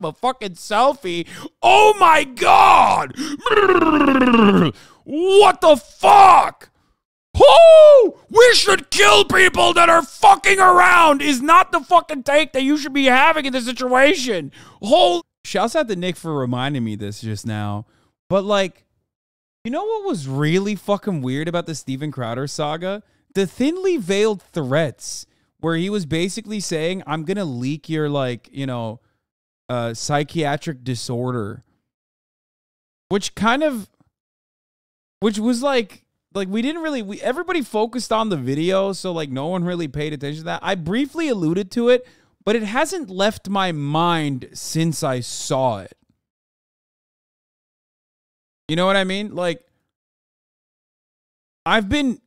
a fucking selfie. Oh my God. What the fuck? Who? We should kill people that are fucking around is not the fucking take that you should be having in this situation. Shouts out to Nick for reminding me this just now. But like, you know what was really fucking weird about the Steven Crowder saga? The thinly veiled threats where he was basically saying, I'm going to leak your like, you know, psychiatric disorder. Which was like we didn't really, everybody focused on the video. So like no one really paid attention to that. I briefly alluded to it, but it hasn't left my mind since I saw it. You know what I mean? Like, I've been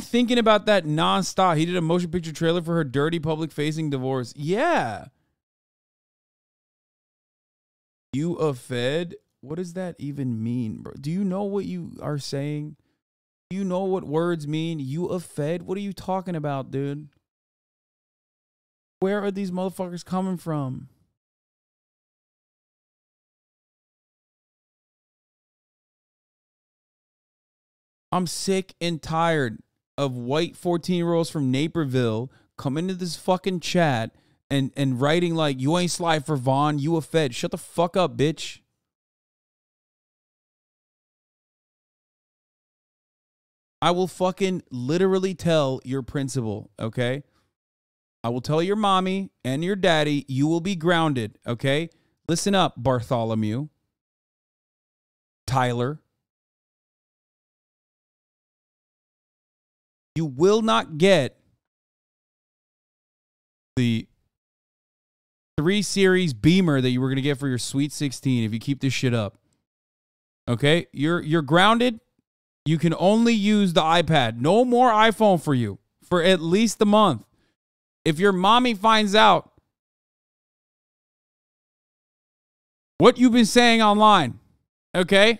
thinking about that nonstop. He did a motion picture trailer for her dirty public-facing divorce. Yeah. You a fed? What does that even mean, bro? Do you know what you are saying? Do you know what words mean? You a fed? What are you talking about, dude? Where are these motherfuckers coming from? I'm sick and tired of white 14-year-olds from Naperville coming to this fucking chat and writing like, you ain't slide for Vaughn, you a fed. Shut the fuck up, bitch. I will fucking literally tell your principal, okay? I will tell your mommy and your daddy you will be grounded, okay? Listen up, Bartholomew. Tyler. You will not get the 3 Series Beamer that you were going to get for your Sweet 16 if you keep this shit up. Okay? You're grounded. You can only use the iPad. No more iPhone for you for at least a month. If your mommy finds out what you've been saying online, okay?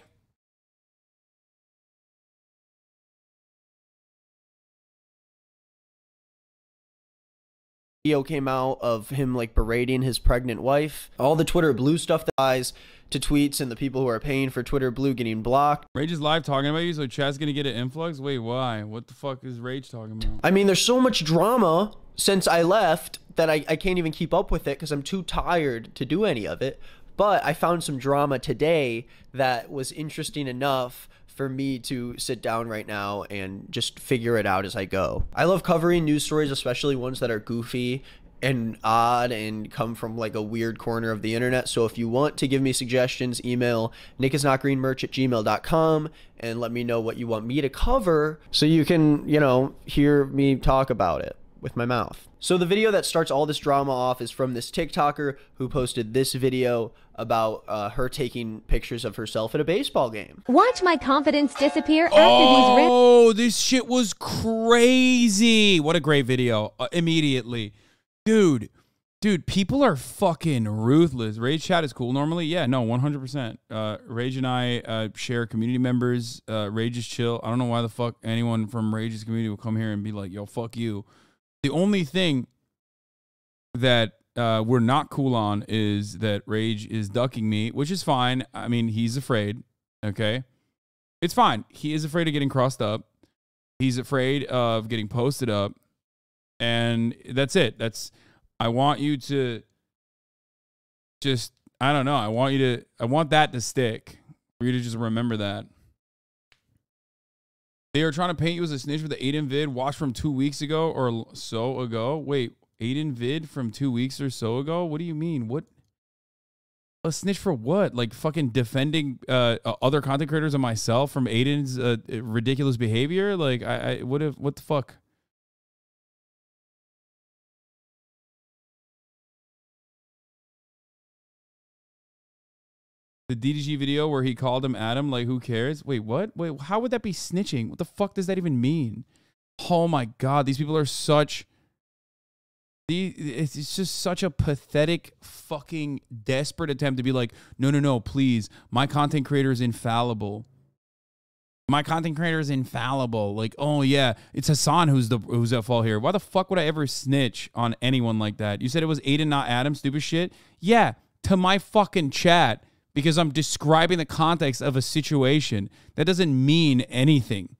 Video came out of him like berating his pregnant wife. All the Twitter Blue stuff that ties to tweets and the people who are paying for Twitter Blue getting blocked. Rage is live talking about you, so chat's gonna get an influx? Wait, why? What the fuck is Rage talking about? I mean, there's so much drama since I left that I can't even keep up with it because I'm too tired to do any of it. But I found some drama today that was interesting enough for me to sit down right now and just figure it out as I go. I love covering news stories, especially ones that are goofy and odd and come from like a weird corner of the internet. So if you want to give me suggestions, email nickisnotgreenmerch@gmail.com and let me know what you want me to cover so you can, you know, hear me talk about it with my mouth. So the video that starts all this drama off is from this TikToker who posted this video about her taking pictures of herself at a baseball game. Watch my confidence disappear after these this shit was crazy. What a great video. Immediately. Dude, people are fucking ruthless. Rage chat is cool normally. Yeah, no, 100%. Rage and I share community members. Rage is chill. I don't know why the fuck anyone from Rage's community will come here and be like, yo, fuck you. The only thing that we're not cool on is that Rage is ducking me, which is fine. I mean, he's afraid, okay? It's fine. He is afraid of getting crossed up. He's afraid of getting posted up. And that's it. I want you to just, I don't know. I want that to stick. For you to just remember that. They are trying to paint you as a snitch with the Aiden vid watched from 2 weeks ago or so ago. Wait, Aiden vid from 2 weeks or so ago? What do you mean? What? A snitch for what? Like fucking defending other content creators and myself from Aiden's ridiculous behavior? Like, what the fuck? The DDG video where he called him Adam, like, who cares? Wait, what? Wait, how would that be snitching? What the fuck does that even mean? Oh my God, these people are such... It's just such a pathetic, fucking desperate attempt to be like, no, please. My content creator is infallible. My content creator is infallible. Like, oh yeah, it's Hasan who's at fault here. Why the fuck would I ever snitch on anyone like that? You said it was Aiden, not Adam, stupid shit. Yeah, to my fucking chat, because I'm describing the context of a situation. That doesn't mean anything.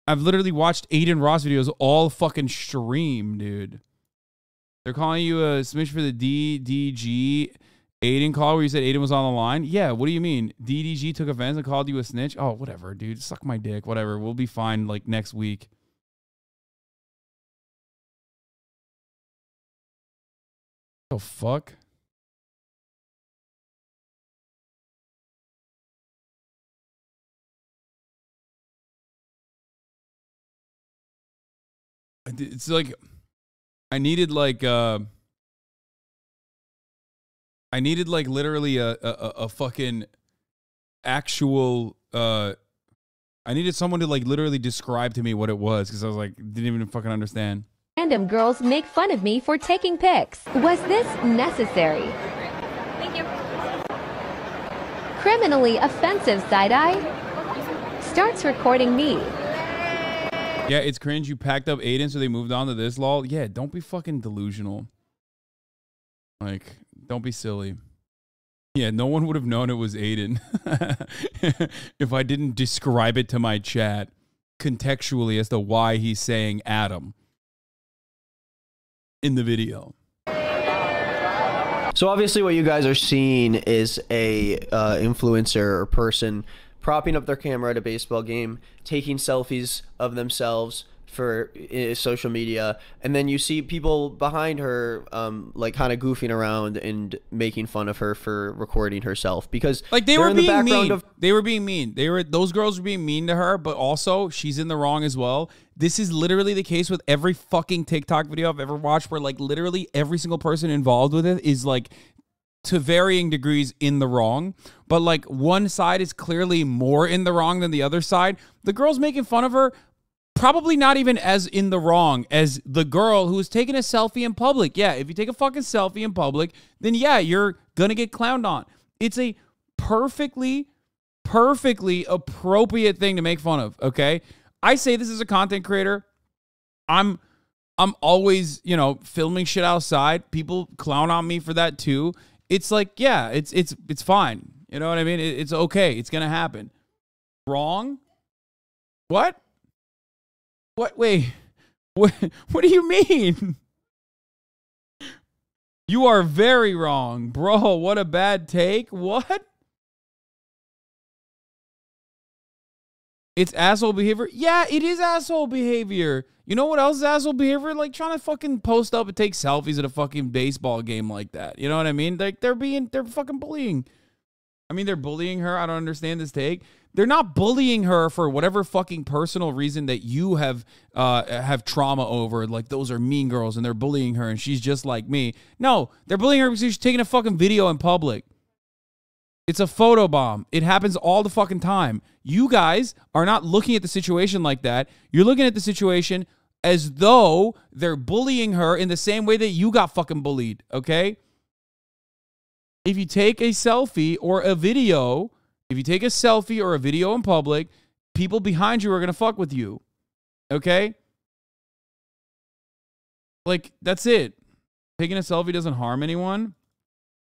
I've literally watched Aiden Ross videos all fucking stream, dude. They're calling you a smidge for the DDG Aiden call where you said Aiden was on the line. Yeah, what do you mean? DDG took offense and called you a snitch? Oh, whatever, dude. Suck my dick. Whatever. We'll be fine like next week. The fuck? It's like I needed like literally a fucking actual I needed someone to like literally describe to me what it was, because I was like didn't even fucking understand. Random girls make fun of me for taking pics. Was this necessary? Thank you. Criminally offensive side-eye starts recording me. Yeah, it's cringe. You packed up Aiden, so they moved on to this, lol. Yeah, don't be fucking delusional. Like, don't be silly. Yeah, no one would have known it was Aiden if I didn't describe it to my chat contextually as to why he's saying Adam in the video. So obviously what you guys are seeing is a influencer or person propping up their camera at a baseball game, taking selfies of themselves for social media, and then you see people behind her like kind of goofing around and making fun of her for recording herself, because like they were being mean. They were being mean. Those girls were being mean to her, but also she's in the wrong as well. This is literally the case with every fucking TikTok video I've ever watched, where like literally every single person involved with it is like to varying degrees in the wrong, but like one side is clearly more in the wrong than the other side. The girl's making fun of her probably not even as in the wrong as the girl who was taking a selfie in public. Yeah, if you take a fucking selfie in public, then yeah, you're gonna get clowned on. It's a perfectly appropriate thing to make fun of, okay? I say this as a content creator. I'm always, you know, filming shit outside. People clown on me for that too. It's like, yeah, it's fine. You know what I mean? It's okay. It's gonna happen. Wrong? What? What? Wait. What do you mean? You are very wrong, bro. What a bad take. What? It's asshole behavior? Yeah, it is asshole behavior. You know what else is asshole behavior? Like trying to fucking post up and take selfies at a fucking baseball game like that. You know what I mean? Like they're fucking bullying. I mean, they're bullying her. I don't understand this take. They're not bullying her for whatever fucking personal reason that you have trauma over. Like those are mean girls and they're bullying her and she's just like me. No, they're bullying her because she's taking a fucking video in public. It's a photobomb. It happens all the fucking time. You guys are not looking at the situation like that. You're looking at the situation as though they're bullying her in the same way that you got fucking bullied, okay? If you take a selfie or a video, in public, people behind you are going to fuck with you, okay? Like, that's it. Taking a selfie doesn't harm anyone.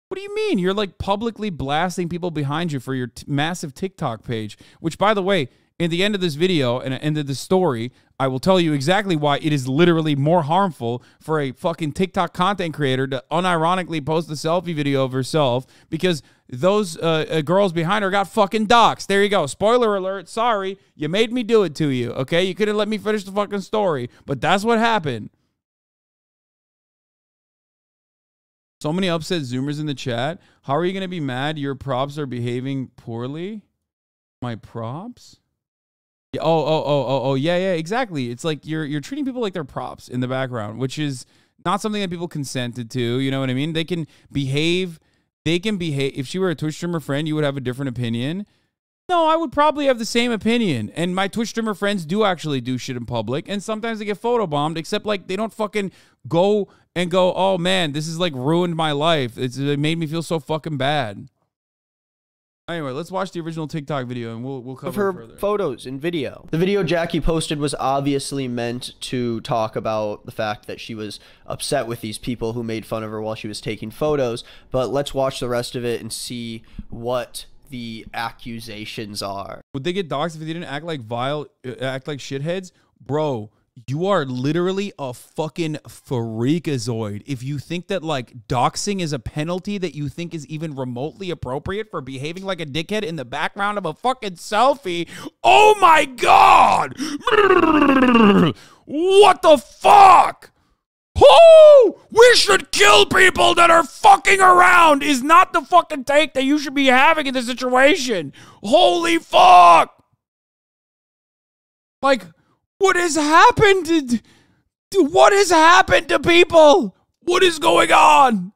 What do you mean? You're like publicly blasting people behind you for your massive TikTok page, which, by the way, in the end of this video and end of the story, I will tell you exactly why it is literally more harmful for a fucking TikTok content creator to unironically post a selfie video of herself, because those girls behind her got fucking doxxed. There you go. Spoiler alert. Sorry. You made me do it to you. Okay. You couldn't let me finish the fucking story, but that's what happened. So many upset Zoomers in the chat. How are you going to be mad your props are behaving poorly? My props? Yeah, yeah, exactly. It's like you're treating people like they're props in the background, which is not something that people consented to. You know what I mean? They can behave. If she were a Twitch streamer friend, you would have a different opinion. No, I would probably have the same opinion. And my Twitch streamer friends do actually do shit in public. And sometimes they get photobombed, except like they don't fucking go, oh man, this has like ruined my life. It made me feel so fucking bad. Anyway, let's watch the original TikTok video and we'll cover of her it further. photos and video. The video Jackie posted was obviously meant to talk about the fact that she was upset with these people who made fun of her while she was taking photos, but let's watch the rest of it and see what the accusations are. Would they get doxxed if they didn't act like act like shitheads? Bro, you are literally a fucking freakazoid if you think that like doxing is a penalty that you think is even remotely appropriate for behaving like a dickhead in the background of a fucking selfie. Oh my god! What the fuck? Who? We should kill people that are fucking around is not the fucking take that you should be having in this situation. Holy fuck! Like, what has happened what has happened to people? What is going on?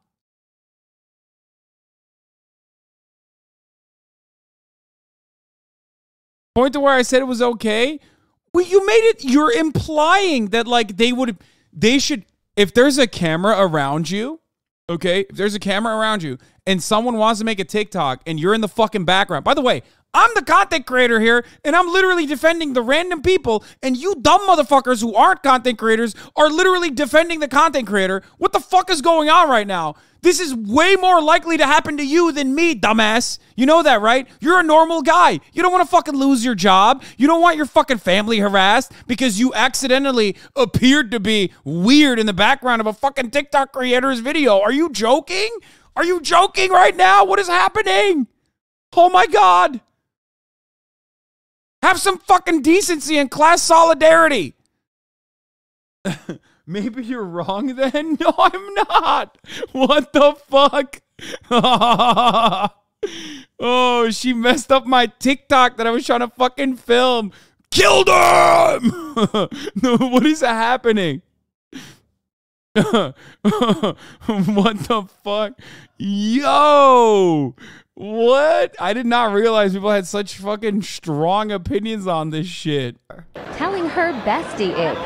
Point to where I said it was okay. Well, you made it, you're implying that like they should, if there's a camera around you, okay, if there's a camera around you and someone wants to make a TikTok and you're in the fucking background. By the way, I'm the content creator here, and I'm literally defending the random people, and you dumb motherfuckers who aren't content creators are literally defending the content creator. What the fuck is going on right now? This is way more likely to happen to you than me, dumbass. You know that, right? You're a normal guy. You don't want to fucking lose your job. You don't want your fucking family harassed because you accidentally appeared to be weird in the background of a fucking TikTok creator's video. Are you joking? Are you joking right now? What is happening? Oh my God. Have some fucking decency and class solidarity. Maybe you're wrong then? No, I'm not. What the fuck? Oh, she messed up my TikTok that I was trying to fucking film. Killed him! What is happening? What the fuck? Yo! What? I did not realize people had such fucking strong opinions on this shit. Telling her bestie it.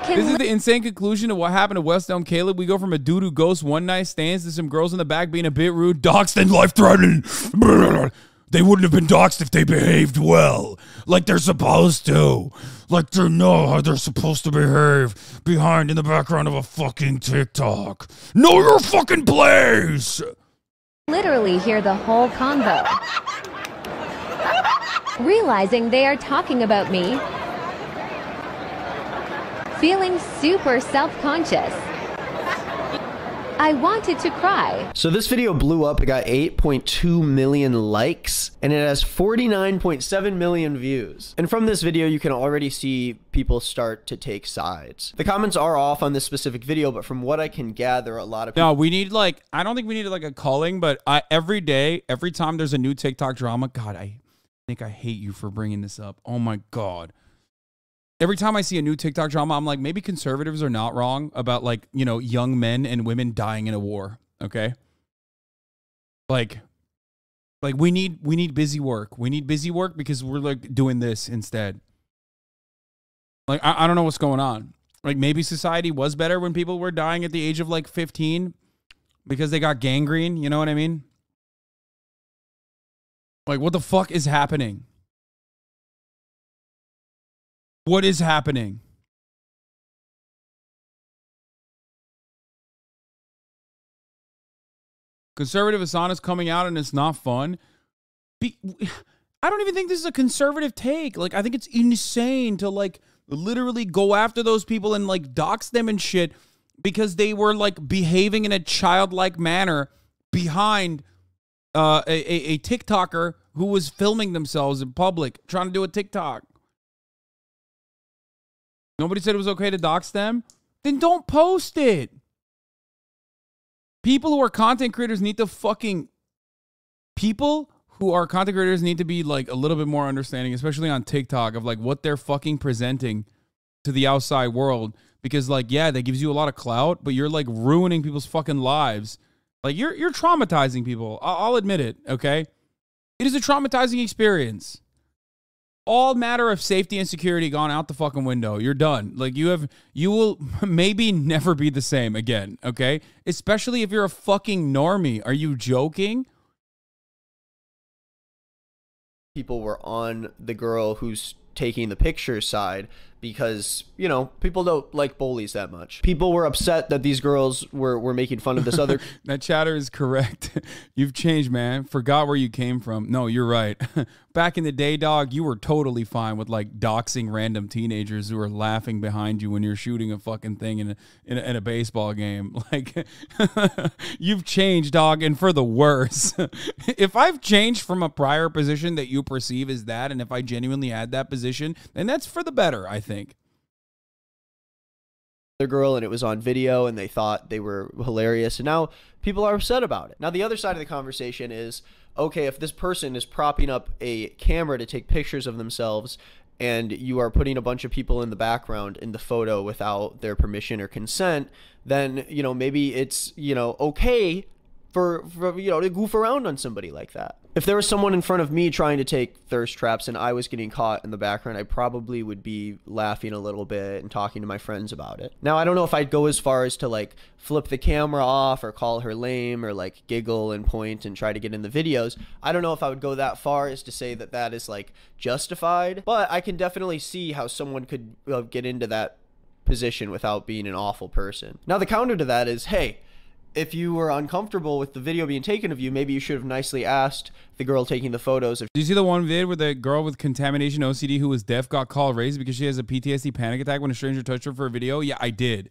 This is the insane conclusion of what happened to West Elm Caleb. We go from a dude who ghosts one night stands to some girls in the back being a bit rude, doxed, and life-threatening. They wouldn't have been doxed if they behaved well, like they're supposed to. Like they know how they're supposed to behave behind in the background of a fucking TikTok. Know your fucking place! Literally hear the whole convo. Realizing they are talking about me. Feeling super self-conscious. I wanted to cry. So this video blew up. It got 8.2 million likes and it has 49.7 million views. And from this video, you can already see people start to take sides. The comments are off on this specific video, but from what I can gather, a lot of people... No, we need like, I don't think we need like a culling, but every day, every time there's a new TikTok drama, God, I think I hate you for bringing this up. Oh my God. Every time I see a new TikTok drama, I'm like, maybe conservatives are not wrong about like, you know, young men and women dying in a war. Okay. Like we need busy work. We need busy work because we're like doing this instead. Like, I don't know what's going on. Like maybe society was better when people were dying at the age of like 15 because they got gangrene. You know what I mean? Like what the fuck is happening? What is happening? Conservative Hasan is coming out and it's not fun. I don't even think this is a conservative take. Like, I think it's insane to like literally go after those people and like dox them and shit because they were like behaving in a childlike manner behind a TikToker who was filming themselves in public trying to do a TikTok. Nobody said it was okay to dox them? Then don't post it. People who are content creators need to fucking... People who are content creators need to be like a little bit more understanding, especially on TikTok, of like what they're fucking presenting to the outside world. Because like, yeah, that gives you a lot of clout, but you're like ruining people's fucking lives. Like you're traumatizing people. I'll admit it, okay? It is a traumatizing experience. All matter of safety and security gone out the fucking window. You're done. Like you will maybe never be the same again, okay? Especially if you're a fucking normie. Are you joking? people were on the girl who's taking the picture side because, you know, people don't like bullies that much. People were upset that these girls were making fun of this other. That chatter is correct. You've changed, man. Forgot where you came from. No, you're right. Back in the day, dog, you were totally fine with like doxing random teenagers who are laughing behind you when you're shooting a fucking thing in a baseball game. Like, you've changed, dog, and for the worse. If I've changed from a prior position that you perceive as that, and if I genuinely had that position, then that's for the better, I think. Girl, and it was on video, and they thought they were hilarious, and now people are upset about it. Now the other side of the conversation is, okay, if this person is propping up a camera to take pictures of themselves and you are putting a bunch of people in the background in the photo without their permission or consent, then, you know, maybe it's, you know, okay for you know, to goof around on somebody like that. If there was someone in front of me trying to take thirst traps and I was getting caught in the background, I probably would be laughing a little bit and talking to my friends about it. Now, I don't know if I'd go as far as to like flip the camera off or call her lame or like giggle and point and try to get in the videos. I don't know if I would go that far as to say that that is like justified, but I can definitely see how someone could get into that position without being an awful person. Now, the counter to that is, hey, if you were uncomfortable with the video being taken of you, maybe you should have nicely asked the girl taking the photos. Do you see the one vid where the girl with contamination OCD who was deaf got called racist because she has a PTSD panic attack when a stranger touched her for a video? Yeah, I did.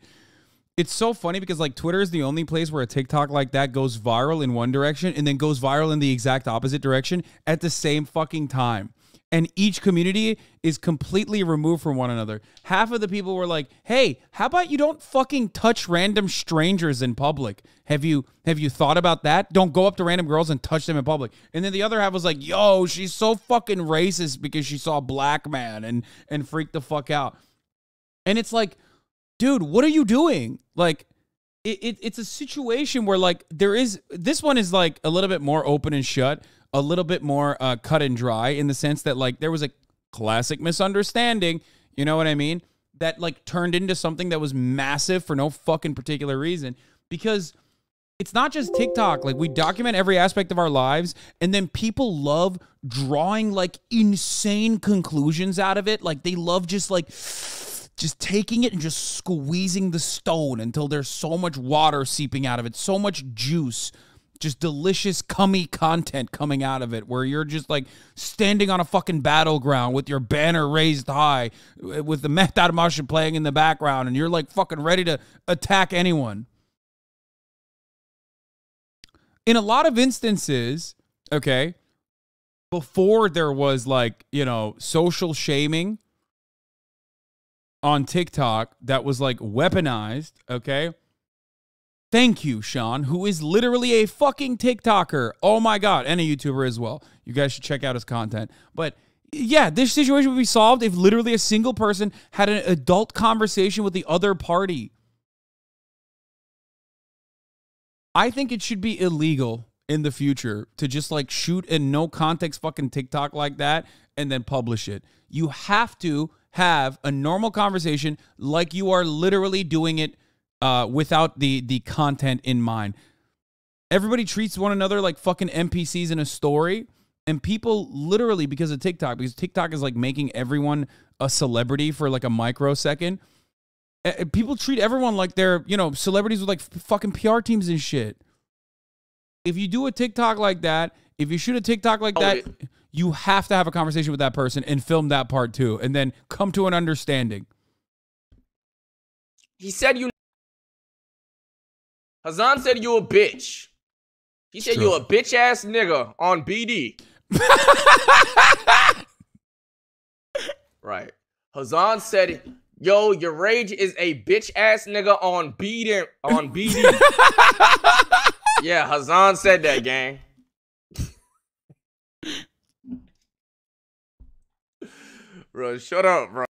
It's so funny because like Twitter is the only place where a TikTok like that goes viral in one direction and then goes viral in the exact opposite direction at the same fucking time. And each community is completely removed from one another. Half of the people were like, hey, how about you don't fucking touch random strangers in public? Have you thought about that? Don't go up to random girls and touch them in public. And then the other half was like, yo, she's so fucking racist because she saw a black man and freaked the fuck out. And it's like, dude, what are you doing? Like, it's a situation where like this one is like a little bit more open and shut, a little bit more cut and dry in the sense that like there was a classic misunderstanding, you know what I mean? That like turned into something that was massive for no fucking particular reason, because it's not just TikTok. Like we document every aspect of our lives and then people love drawing like insane conclusions out of it. Like they love just taking it and just squeezing the stone until there's so much water seeping out of it, so much juice, just delicious, cummy content coming out of it, where you're just like standing on a fucking battleground with your banner raised high, with the Mehtat Marshal playing in the background, and you're like fucking ready to attack anyone. In a lot of instances, okay, before there was like, you know, social shaming on TikTok that was like weaponized, okay? Thank you, Sean, who is literally a fucking TikToker. Oh my God, and a YouTuber as well. You guys should check out his content. But yeah, this situation would be solved if literally a single person had an adult conversation with the other party. I think it should be illegal in the future to just like shoot a no context fucking TikTok like that and then publish it. You have to have a normal conversation like you are literally doing it without the content in mind. Everybody treats one another like fucking NPCs in a story, and people literally, because of TikTok, because TikTok is like making everyone a celebrity for like a microsecond, people treat everyone like they're, you know, celebrities with like fucking PR teams and shit. If you do a TikTok like that, if you shoot a TikTok like that, you have to have a conversation with that person and film that part too, and then come to an understanding. He said you. Hasan said you a bitch. He said you a bitch ass nigga on BD. Right. Hasan said, yo, your rage is a bitch ass nigga on BD. On BD. Yeah, Hasan said that, gang. Bro, shut up, bro.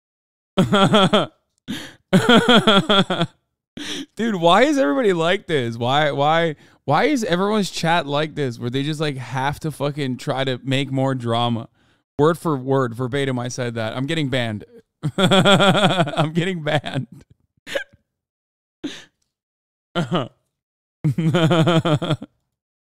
Dude, why is everybody like this? Why is everyone's chat like this, where they just like have to fucking try to make more drama? Word for word, verbatim, I said that. I'm getting banned. I'm getting banned.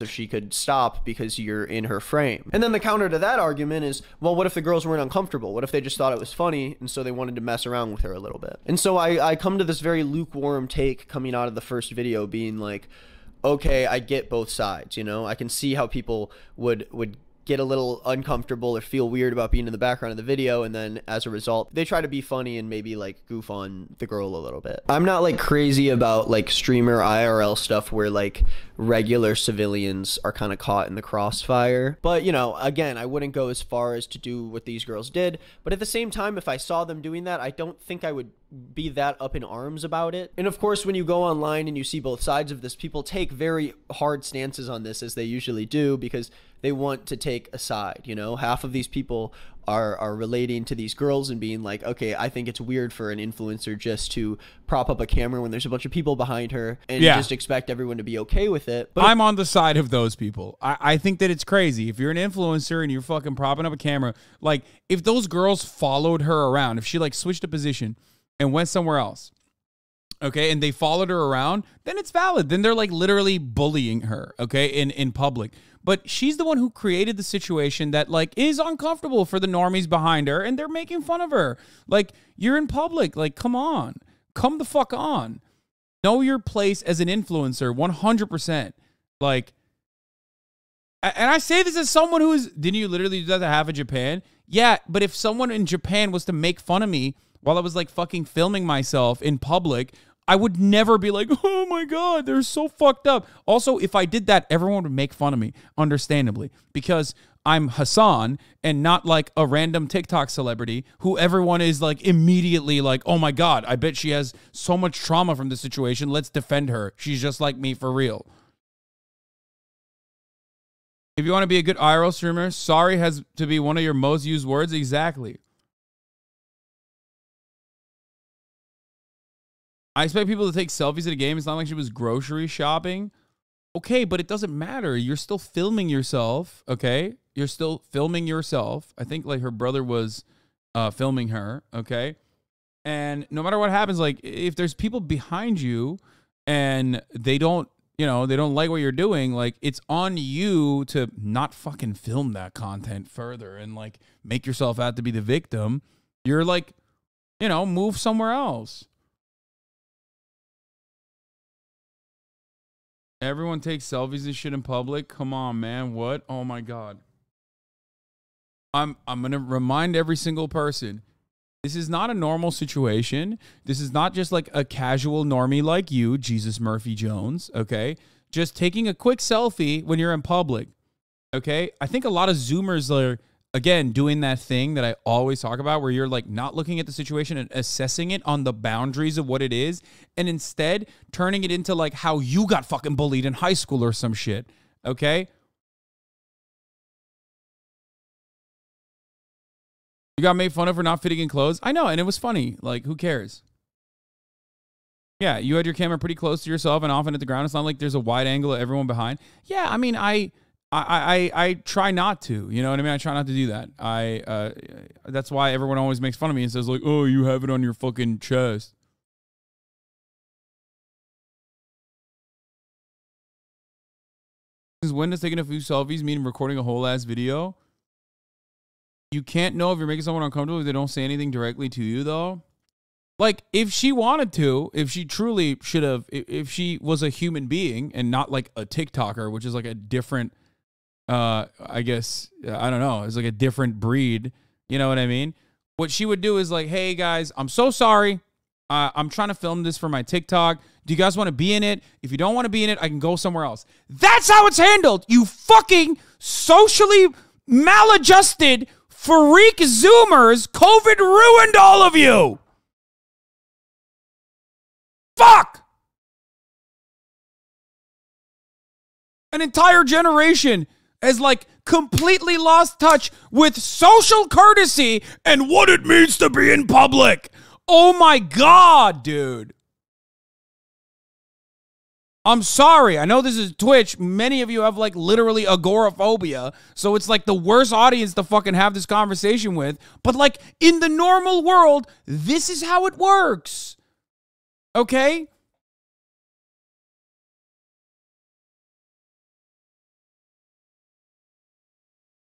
so she could stop because you're in her frame. And then the counter to that argument is, well, what if the girls weren't uncomfortable? What if they just thought it was funny and so they wanted to mess around with her a little bit? And so I come to this very lukewarm take coming out of the first video being like, okay, I get both sides, you know? I can see how people would get a little uncomfortable or feel weird about being in the background of the video, and then as a result they try to be funny and maybe like goof on the girl a little bit. I'm not like crazy about like streamer IRL stuff where like regular civilians are kind of caught in the crossfire, but you know, again, I wouldn't go as far as to do what these girls did, but at the same time, if I saw them doing that, I don't think I would be that up in arms about it. And of course, when you go online and you see both sides of this, people take very hard stances on this, as they usually do, because they want to take a side. You know, half of these people are relating to these girls and being like, okay, I think it's weird for an influencer just to prop up a camera when there's a bunch of people behind her and just expect everyone to be okay with it. But I'm on the side of those people. I think that it's crazy. If you're an influencer and you're fucking propping up a camera, like if those girls followed her around, if she like switched a position and went somewhere else, okay, and they followed her around, then it's valid. Then they're like literally bullying her, okay, in public. But she's the one who created the situation that like is uncomfortable for the normies behind her, and they're making fun of her. Like, you're in public. Like, come on. Come the fuck on. Know your place as an influencer, 100%. Like, and I say this as someone who is, didn't you literally do that to half of Japan? Yeah, but if someone in Japan was to make fun of me while I was like fucking filming myself in public, I would never be like, oh my God, they're so fucked up. Also, if I did that, everyone would make fun of me, understandably, because I'm Hasan and not like a random TikTok celebrity who everyone is like immediately like, oh my God, I bet she has so much trauma from this situation. Let's defend her. She's just like me for real. If you want to be a good IRL streamer, sorry has to be one of your most used words. Exactly. I expect people to take selfies at a game. It's not like she was grocery shopping. Okay, but it doesn't matter. You're still filming yourself, okay? You're still filming yourself. I think like her brother was filming her, okay? And no matter what happens, like if there's people behind you and they don't, you know, they don't like what you're doing, like it's on you to not fucking film that content further and like make yourself out to be the victim. You're like, you know, move somewhere else. Everyone takes selfies and shit in public. Come on, man. What? Oh my God. I'm gonna remind every single person, this is not a normal situation. This is not just like a casual normie like you, Jesus Murphy Jones, okay? Just taking a quick selfie when you're in public, okay? I think a lot of Zoomers are, again, doing that thing that I always talk about where you're like not looking at the situation and assessing it on the boundaries of what it is and instead turning it into like how you got fucking bullied in high school or some shit, okay? You got made fun of for not fitting in clothes. I know, and it was funny. Like, who cares? Yeah, you had your camera pretty close to yourself and often at the ground. It's not like there's a wide angle of everyone behind. Yeah, I mean, I try not to. You know what I mean? I try not to do that. That's why everyone always makes fun of me and says like, "Oh, you have it on your fucking chest." When does taking a few selfies mean recording a whole ass video? You can't know if you're making someone uncomfortable if they don't say anything directly to you, though. Like, if she wanted to, if she truly should have, if she was a human being and not like a TikToker, which is like a different, I guess, I don't know, it's like a different breed. You know what I mean? What she would do is like, hey, guys, I'm so sorry. I'm trying to film this for my TikTok. Do you guys want to be in it? If you don't want to be in it, I can go somewhere else. That's how it's handled. You fucking socially maladjusted freak Zoomers. COVID ruined all of you. Fuck! An entire generation has like completely lost touch with social courtesy and what it means to be in public. Oh my God, dude. I'm sorry. I know this is Twitch. Many of you have like literally agoraphobia. So it's like the worst audience to fucking have this conversation with. But like in the normal world, this is how it works. Okay?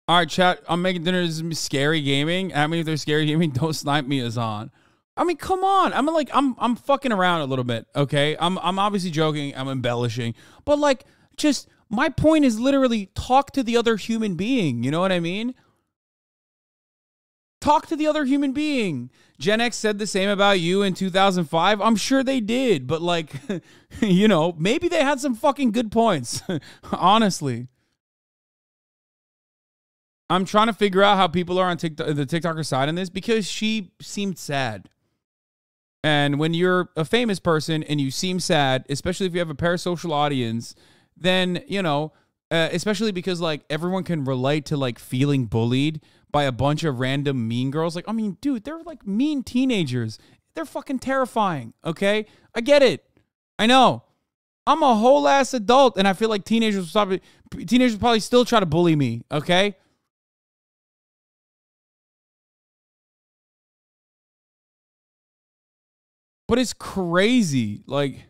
All right, chat. I'm making dinner. This is scary gaming. I mean, if there's scary gaming, don't snipe me, Hasan. I mean, come on. I'm fucking around a little bit, okay? I'm obviously joking. I'm embellishing. But, like, just my point is literally talk to the other human being. You know what I mean? Talk to the other human being. Gen X said the same about you in 2005. I'm sure they did. But, like, you know, maybe they had some fucking good points. Honestly. I'm trying to figure out how people are on TikTok, the TikToker side on this, because she seemed sad. And when you're a famous person and you seem sad, especially if you have a parasocial audience, then, you know, especially because, like, everyone can relate to, like, feeling bullied by a bunch of random mean girls. Like, I mean, dude, they're, like, mean teenagers. They're fucking terrifying, okay? I get it. I know. I'm a whole-ass adult, and I feel like teenagers probably still try to bully me, okay? But it's crazy. Like,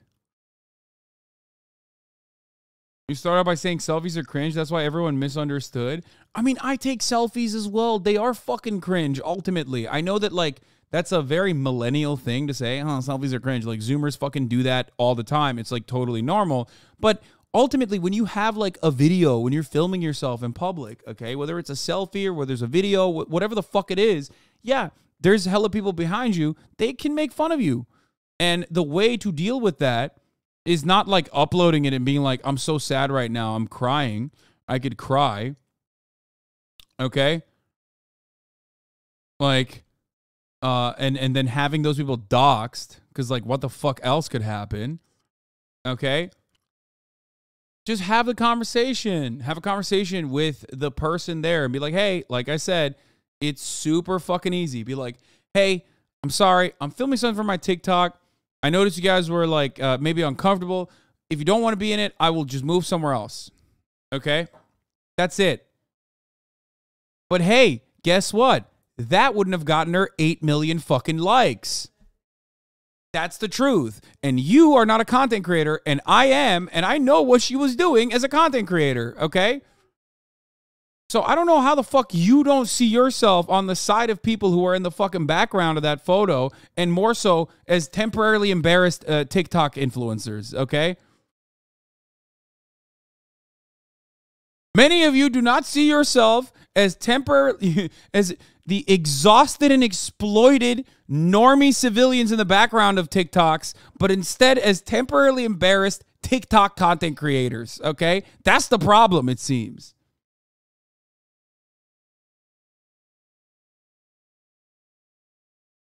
you start out by saying selfies are cringe. That's why everyone misunderstood. I mean, I take selfies as well. They are fucking cringe, ultimately. I know that, like, that's a very millennial thing to say. Oh, selfies are cringe. Like, Zoomers fucking do that all the time. It's, like, totally normal. But ultimately, when you have, like, a video, when you're filming yourself in public, okay, whether it's a selfie or whether there's a video, whatever the fuck it is, yeah, there's hella people behind you. They can make fun of you. And the way to deal with that is not like uploading it and being like, I'm so sad right now. I'm crying. I could cry. Okay? Like, and then having those people doxxed, because, like, what the fuck else could happen? Okay? Just have the conversation. Have a conversation with the person there and be like, hey, like I said, it's super fucking easy. Be like, hey, I'm sorry. I'm filming something for my TikTok. I noticed you guys were, like, maybe uncomfortable. If you don't want to be in it, I will just move somewhere else. Okay? That's it. But hey, guess what? That wouldn't have gotten her 8 million fucking likes. That's the truth. And you are not a content creator, and I am, and I know what she was doing as a content creator, okay? So I don't know how the fuck you don't see yourself on the side of people who are in the fucking background of that photo, and more so as temporarily embarrassed TikTok influencers, okay? Many of you do not see yourself as temporarily, as the exhausted and exploited normie civilians in the background of TikToks, but instead as temporarily embarrassed TikTok content creators, okay? That's the problem, it seems.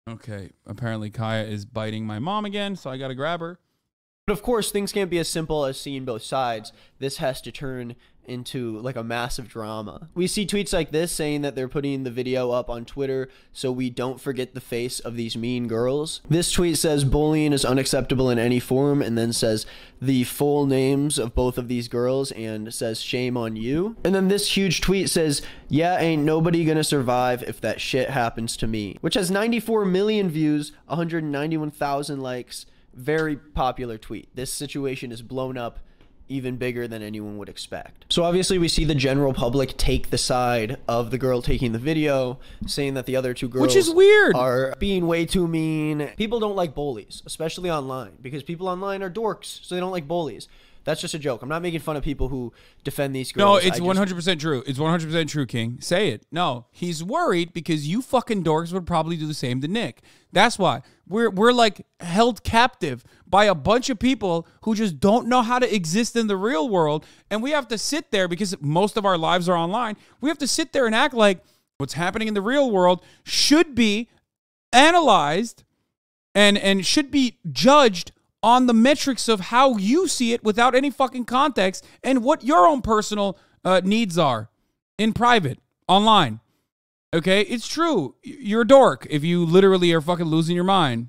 Okay, apparently Kaya is biting my mom again, so I gotta grab her. But of course, things can't be as simple as seeing both sides. This has to turn into, like, a massive drama. We see tweets like this saying that they're putting the video up on Twitter so we don't forget the face of these mean girls. This tweet says bullying is unacceptable in any form, and then says the full names of both of these girls and says shame on you. And then this huge tweet says, yeah, ain't nobody gonna survive if that shit happens to me, which has 94 million views, 191,000 likes. Very popular tweet. This situation is blown up even bigger than anyone would expect. So obviously we see the general public take the side of the girl taking the video, saying that the other two girls, which is weird, are being way too mean. People don't like bullies, especially online, because people online are dorks, so they don't like bullies. That's just a joke. I'm not making fun of people who defend these girls. No, it's 100% true. It's 100% true, King. Say it. No, he's worried because you fucking dorks would probably do the same to Nick. That's why. We're like held captive by a bunch of people who just don't know how to exist in the real world. And we have to sit there, because most of our lives are online. We have to sit there and act like what's happening in the real world should be analyzed and should be judged on the metrics of how you see it without any fucking context and what your own personal needs are in private, online. Okay? It's true. You're a dork if you literally are fucking losing your mind.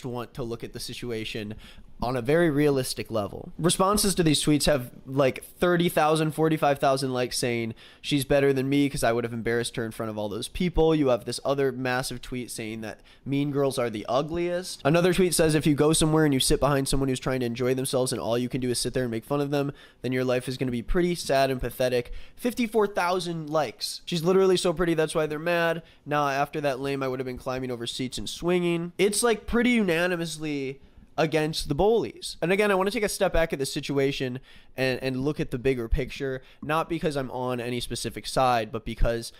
Want to look at the situation on a very realistic level. Responses to these tweets have like 30,000, 45,000 likes saying she's better than me because I would have embarrassed her in front of all those people. You have this other massive tweet saying that mean girls are the ugliest. Another tweet says if you go somewhere and you sit behind someone who's trying to enjoy themselves and all you can do is sit there and make fun of them, then your life is going to be pretty sad and pathetic. 54,000 likes. She's literally so pretty, that's why they're mad. Now, after that lame, I would have been climbing over seats and swinging. It's like pretty unanimously against the bullies. And again, I want to take a step back at this situation and look at the bigger picture, not because I'm on any specific side, but because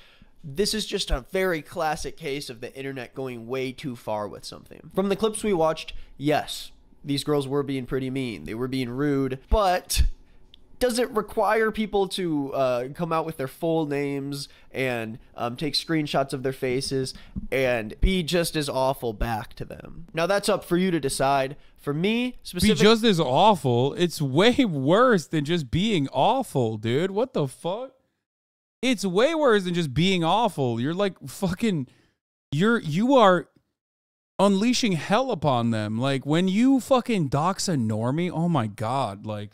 this is just a very classic case of the internet going way too far with something. From the clips we watched, yes, these girls were being pretty mean. They were being rude, but does it require people to come out with their full names and take screenshots of their faces and be just as awful back to them? Now, that's up for you to decide. For me, specifically, be just as awful. It's way worse than just being awful, dude. What the fuck? It's way worse than just being awful. You're like fucking, you are unleashing hell upon them. Like when you fucking dox a normie, oh my God, like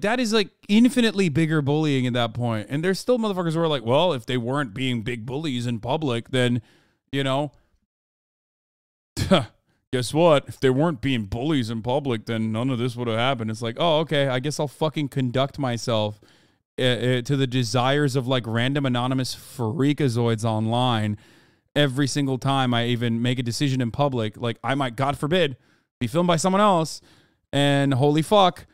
that is like infinitely bigger bullying at that point. And there's still motherfuckers who are like, well, if they weren't being big bullies in public, then, you know, guess what? If they weren't being bullies in public, then none of this would have happened. It's like, oh, okay, I guess I'll fucking conduct myself to the desires of like random anonymous freakazoids online every single time I even make a decision in public. Like I might, God forbid, be filmed by someone else, and holy fuck,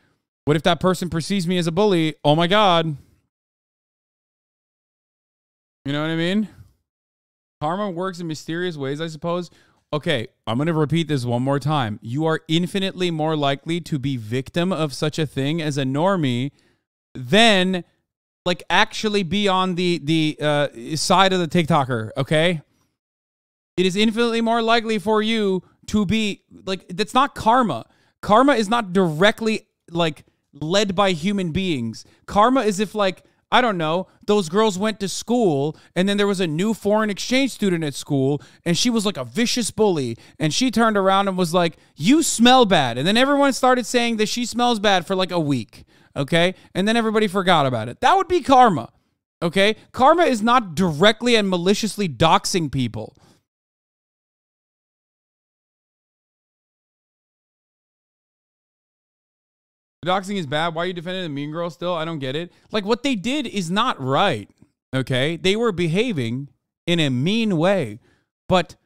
what if that person perceives me as a bully? Oh my God. You know what I mean? Karma works in mysterious ways, I suppose. Okay, I'm going to repeat this one more time. You are infinitely more likely to be victim of such a thing as a normie than like actually be on the side of the TikToker, okay? It is infinitely more likely for you to be like, that's not karma. Karma is not directly like led by human beings. Karma is if like, I don't know, those girls went to school and then there was a new foreign exchange student at school and she was like a vicious bully and she turned around and was like, you smell bad. And then everyone started saying that she smells bad for like a week. Okay. And then everybody forgot about it. That would be karma. Okay. Karma is not directly and maliciously doxing people. Doxing is bad. Why are you defending the mean girl still? I don't get it. Like what they did is not right. Okay. They were behaving in a mean way. But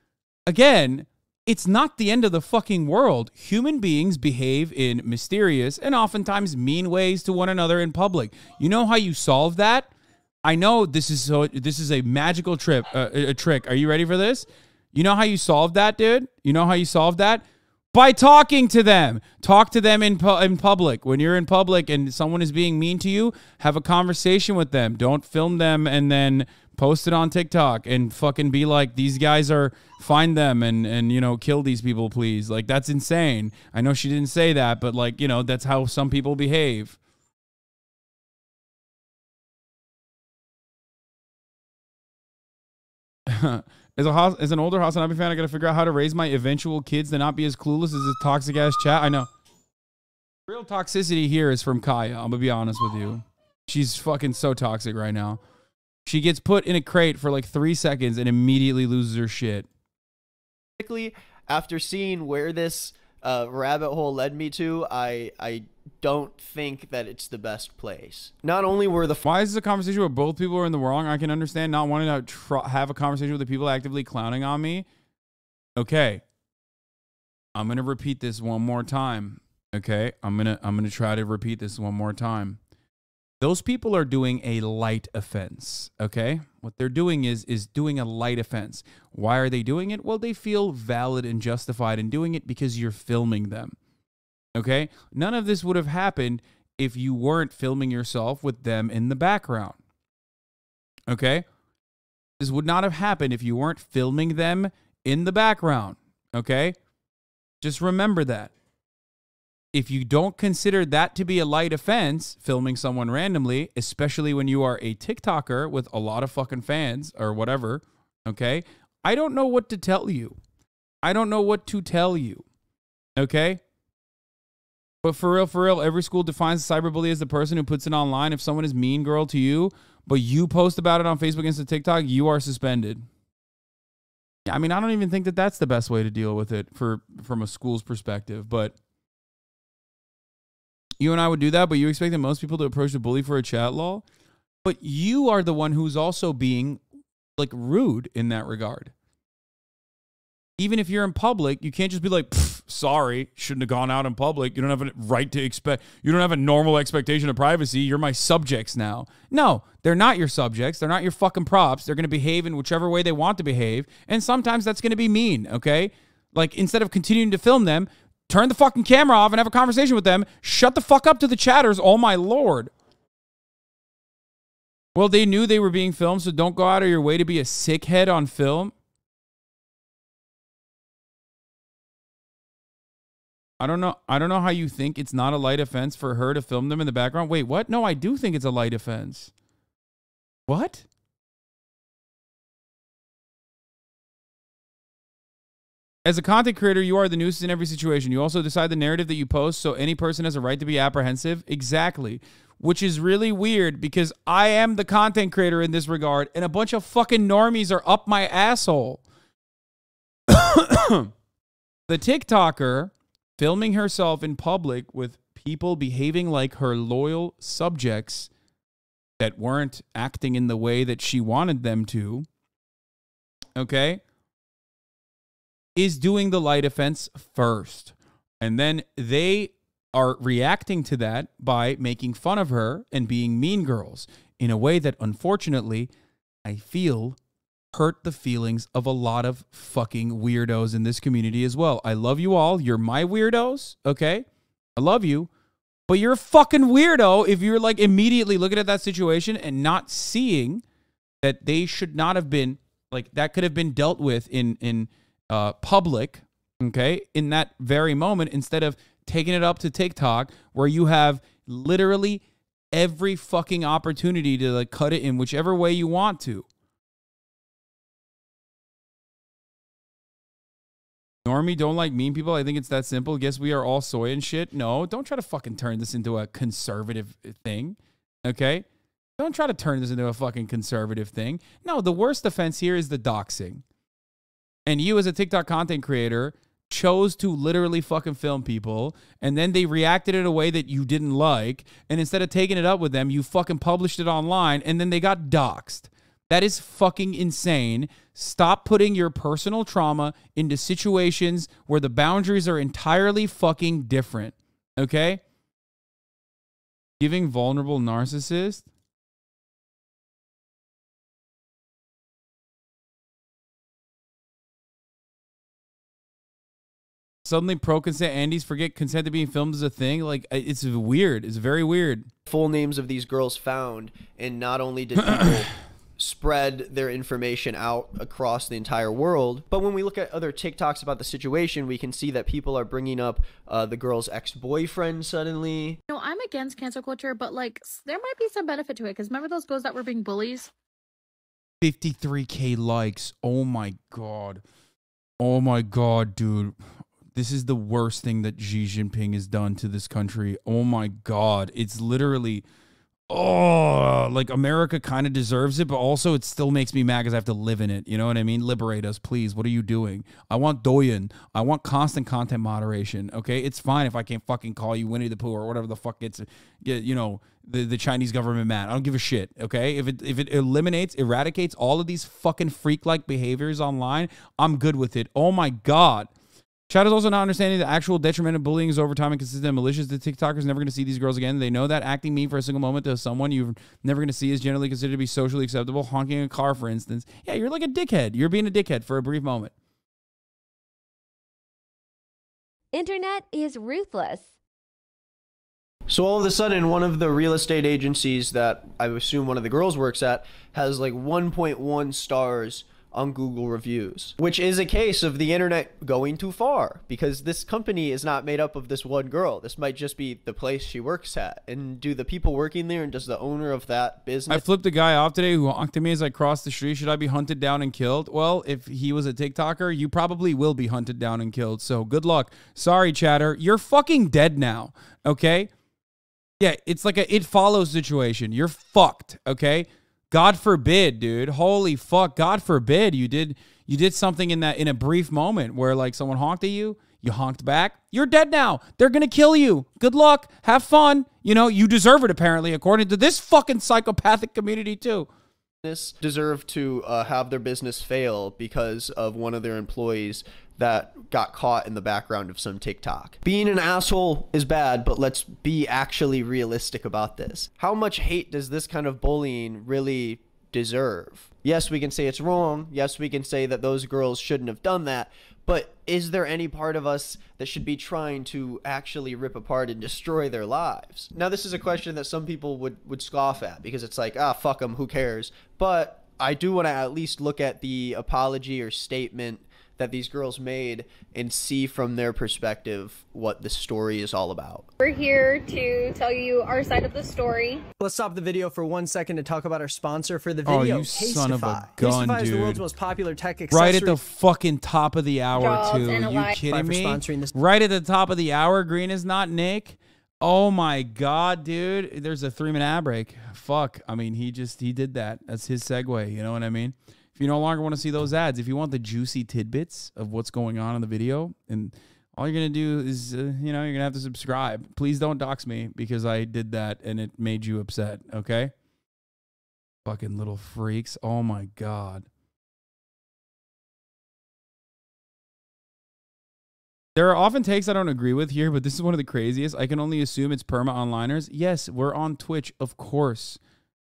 again, it's not the end of the fucking world. Human beings behave in mysterious and oftentimes mean ways to one another in public. You know how you solve that? I know this is a magical trick. Are you ready for this? You know how you solve that, dude? You know how you solve that? By talking to them. Talk to them in public. When you're in public and someone is being mean to you, have a conversation with them. Don't film them and then post it on TikTok and fucking be like, these guys are, find them and you know, kill these people, please. Like, that's insane. I know she didn't say that, but like, you know, that's how some people behave. As an older HasanAbi fan, I got to figure out how to raise my eventual kids to not be as clueless as this toxic-ass chat. I know. Real toxicity here is from Kaya. I'm going to be honest with you. She's fucking so toxic right now. She gets put in a crate for like 3 seconds and immediately loses her shit. After seeing where this rabbit hole led me to, I don't think that it's the best place. Not only were the... Why is this a conversation where both people are in the wrong? I can understand not wanting to have a conversation with the people actively clowning on me. Okay. I'm going to repeat this one more time. Okay? I'm going to try to repeat this one more time. Those people are doing a light offense, okay? What they're doing is doing a light offense. Why are they doing it? Well, they feel valid and justified in doing it because you're filming them, okay? None of this would have happened if you weren't filming yourself with them in the background, okay? This would not have happened if you weren't filming them in the background, okay? Just remember that. If you don't consider that to be a light offense, filming someone randomly, especially when you are a TikToker with a lot of fucking fans or whatever, okay? I don't know what to tell you. I don't know what to tell you. Okay? But for real, every school defines a cyberbully as the person who puts it online. If someone is mean girl to you, but you post about it on Facebook, Insta, TikTok, you are suspended. I mean, I don't even think that that's the best way to deal with it from a school's perspective. But you and I would do that, but you expect that most people to approach the bully for a chat lol? But you are the one who's also being, like, rude in that regard. Even if you're in public, you can't just be like, sorry, shouldn't have gone out in public. You don't have a right to expect, you don't have a normal expectation of privacy. You're my subjects now. No, they're not your subjects. They're not your fucking props. They're going to behave in whichever way they want to behave. And sometimes that's going to be mean, okay? Like, instead of continuing to film them, turn the fucking camera off and have a conversation with them. Shut the fuck up to the chatters. Oh my Lord. Well, they knew they were being filmed, so don't go out of your way to be a sickhead on film. I don't know how you think it's not a light offense for her to film them in the background. Wait, what? No, I do think it's a light offense. What? As a content creator, you are the nuisance in every situation. You also decide the narrative that you post, so any person has a right to be apprehensive. Exactly. Which is really weird because I am the content creator in this regard, and a bunch of fucking normies are up my asshole. The TikToker filming herself in public with people behaving like her loyal subjects that weren't acting in the way that she wanted them to, okay, is doing the light offense first. And then they are reacting to that by making fun of her and being mean girls in a way that, unfortunately, I feel hurt the feelings of a lot of fucking weirdos in this community as well. I love you all. You're my weirdos, okay? I love you. But you're a fucking weirdo if you're like immediately looking at that situation and not seeing that they should not have been, like, that could have been dealt with in public, okay, in that very moment, instead of taking it up to TikTok where you have literally every fucking opportunity to, like, cut it in whichever way you want to. Normie don't like mean people. I think it's that simple. Guess we are all soy and shit. No, don't try to fucking turn this into a conservative thing. Okay? Don't try to turn this into a fucking conservative thing. No, the worst offense here is the doxing. And you as a TikTok content creator chose to literally fucking film people, and then they reacted in a way that you didn't like, and instead of taking it up with them, you fucking published it online, and then they got doxed. That is fucking insane. Stop putting your personal trauma into situations where the boundaries are entirely fucking different. Okay? Giving vulnerable narcissist. Suddenly pro-consent Andes forget consent to being filmed is a thing. Like, it's weird. It's very weird. Full names of these girls found, and not only did people spread their information out across the entire world, but when we look at other TikToks about the situation, we can see that people are bringing up the girl's ex-boyfriend suddenly. No, I'm against cancel culture, but like there might be some benefit to it, because remember those girls that were being bullies? 53K likes. Oh my god. Oh my god, dude. This is the worst thing that Xi Jinping has done to this country. Oh my god. It's literally, oh, like America kind of deserves it, but also it still makes me mad because I have to live in it. You know what I mean? Liberate us, please. What are you doing? I want Douyin. I want constant content moderation. Okay, it's fine if I can't fucking call you Winnie the Pooh or whatever the fuck gets, you know, the Chinese government mad. I don't give a shit. Okay, if it eradicates all of these fucking freak-like behaviors online, I'm good with it. Oh my god. Chat is also not understanding the actual detriment of bullying is over time and consistent and malicious. The TikTokers never going to see these girls again. They know that acting mean for a single moment to someone you're never going to see is generally considered to be socially acceptable. Honking a car, for instance. Yeah, you're like a dickhead. You're being a dickhead for a brief moment. Internet is ruthless. So all of a sudden, one of the real estate agencies that I assume one of the girls works at has like 1.1 stars on Google reviews, which is a case of the internet going too far, because this company is not made up of this one girl. This might just be the place she works at. And do the people working there and does the owner of that business... I flipped a guy off today who honked at me as I crossed the street. Should I be hunted down and killed? Well, if he was a TikToker, you probably will be hunted down and killed. So good luck. Sorry, chatter. You're fucking dead now. Okay? Yeah, it's like a It Follows situation. You're fucked. Okay? God forbid, dude. Holy fuck. God forbid you did something in a brief moment where like someone honked at you, you honked back. You're dead now. They're going to kill you. Good luck. Have fun. You know, you deserve it apparently according to this fucking psychopathic community too. Deserve to have their business fail because of one of their employees that got caught in the background of some TikTok. Being an asshole is bad, but let's be actually realistic about this. How much hate does this kind of bullying really deserve? Yes, we can say it's wrong. Yes, we can say that those girls shouldn't have done that. But is there any part of us that should be trying to actually rip apart and destroy their lives? Now, this is a question that some people would scoff at because it's like, ah, fuck them, who cares? But I do want to at least look at the apology or statement that these girls made and see from their perspective what the story is all about. We're here to tell you our side of the story. Let's stop the video for 1 second to talk about our sponsor for the video. Oh, you son of a gun, Casetify is the dude. world's most popular tech accessory. Right at the fucking top of the hour, Jobs too. and a You life. kidding me? Sponsoring this. Right at the top of the hour, Greenisnotnick. Oh my God, dude. There's a 3-minute ad break. Fuck. I mean, he did that. That's his segue. You know what I mean? If you no longer want to see those ads, if you want the juicy tidbits of what's going on in the video, and all you're going to do is, you know, you're going to have to subscribe. Please don't dox me because I did that and it made you upset, okay? Fucking little freaks. Oh my God. There are often takes I don't agree with here, but this is one of the craziest. I can only assume it's perma onliners. Yes, we're on Twitch, of course.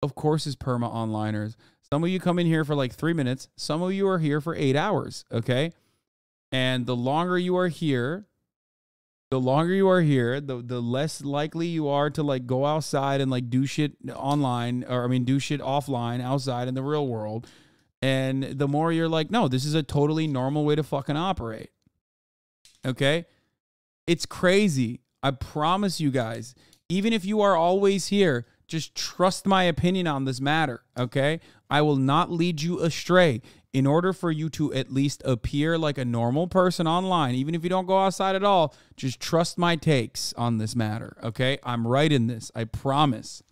Of course it's perma onliners. Some of you come in here for like 3 minutes. Some of you are here for 8 hours, okay? And the longer you are here, the less likely you are to like go outside and like do shit online, or I mean do shit offline outside in the real world. And the more you're like, no, this is a totally normal way to fucking operate. Okay? It's crazy. I promise you guys, even if you are always here, just trust my opinion on this matter, okay? I will not lead you astray. In order for you to at least appear like a normal person online, even if you don't go outside at all, just trust my takes on this matter, okay? I'm right in this. I promise.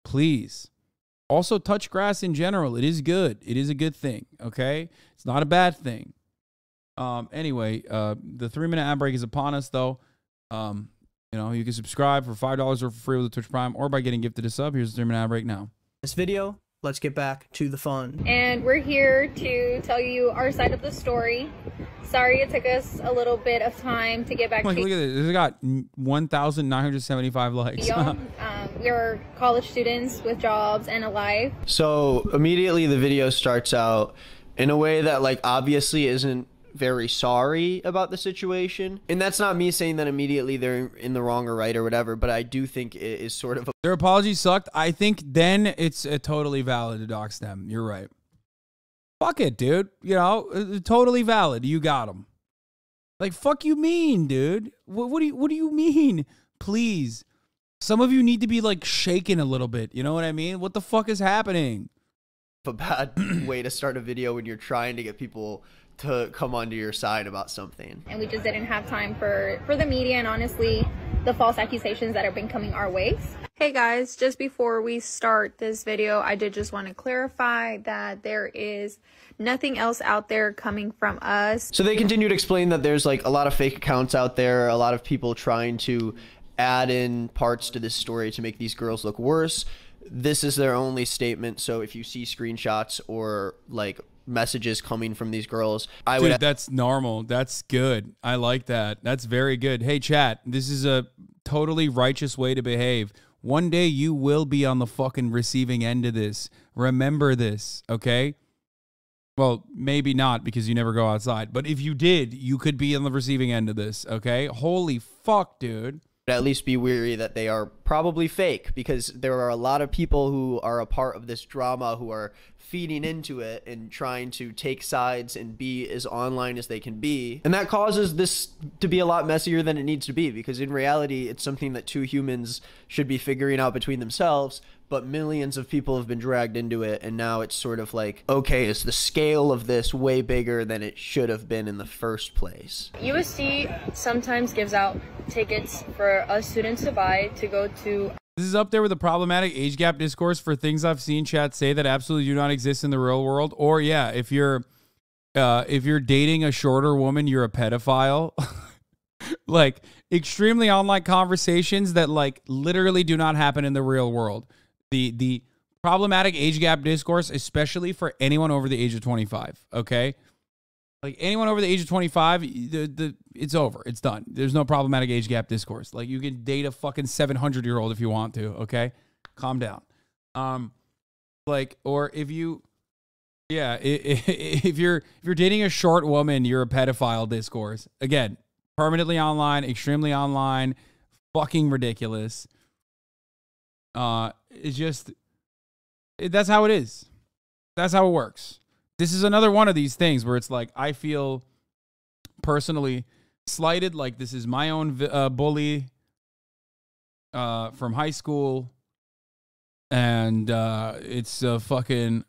Please. Also, touch grass in general. It is good. It is a good thing, okay? It's not a bad thing. Anyway, the 3-minute ad break is upon us, though. You know, you can subscribe for $5 or for free with a Twitch Prime or by getting gifted a sub. Here's the 3-minute ad break now. This video, let's get back to the fun. And we're here to tell you our side of the story. Sorry it took us a little bit of time to get back Look to at this. This has got 1,975 likes. you. We're college students with jobs and a life. So immediately the video starts out in a way that like obviously isn't very sorry about the situation. And that's not me saying that immediately they're in the wrong or right or whatever, but I do think it is sort of Their apology sucked. I think then it's totally valid to dox them. You're right. Fuck it, dude. You know, totally valid. You got them. Like, fuck you mean, dude? What do you mean? Please. Some of you need to be like shaken a little bit. You know what I mean? What the fuck is happening? a bad way to start a video when you're trying to get people to come onto your side about something. And we just didn't have time for the media and honestly the false accusations that have been coming our way. Hey guys, just before we start this video, I did just want to clarify that there is nothing else out there coming from us. So they continue to explain that there's like a lot of fake accounts out there, a lot of people trying to add in parts to this story to make these girls look worse. This is their only statement. So if you see screenshots or like messages coming from these girls, Dude, that's normal. That's good. I like that. That's very good. Hey chat, this is a totally righteous way to behave. One day you will be on the fucking receiving end of this. Remember this, okay? Well, maybe not because you never go outside. But if you did, you could be on the receiving end of this, okay? Holy fuck, dude. At least be weary that they are probably fake, because there are a lot of people who are a part of this drama who are feeding into it and trying to take sides and be as online as they can be. And that causes this to be a lot messier than it needs to be, because in reality, it's something that two humans should be figuring out between themselves, but millions of people have been dragged into it, and now it's sort of like, okay, is the scale of this way bigger than it should have been in the first place? USC sometimes gives out tickets for us students to buy to go to. This is up there with the problematic age gap discourse for things I've seen chat say that absolutely do not exist in the real world. Or yeah, if you're dating a shorter woman, you're a pedophile. Like extremely online conversations that like literally do not happen in the real world. The problematic age gap discourse, especially for anyone over the age of 25. Okay. Like anyone over the age of 25, it's over. It's done. There's no problematic age gap discourse. Like you can date a fucking 700-year-old if you want to. Okay, calm down. Like, or if you, yeah, if you're dating a short woman, you're a pedophile discourse. Again, permanently online, extremely online, fucking ridiculous. It's just that's how it is. That's how it works. This is another one of these things where it's like, I feel personally slighted. Like this is my own bully from high school. And it's fucking,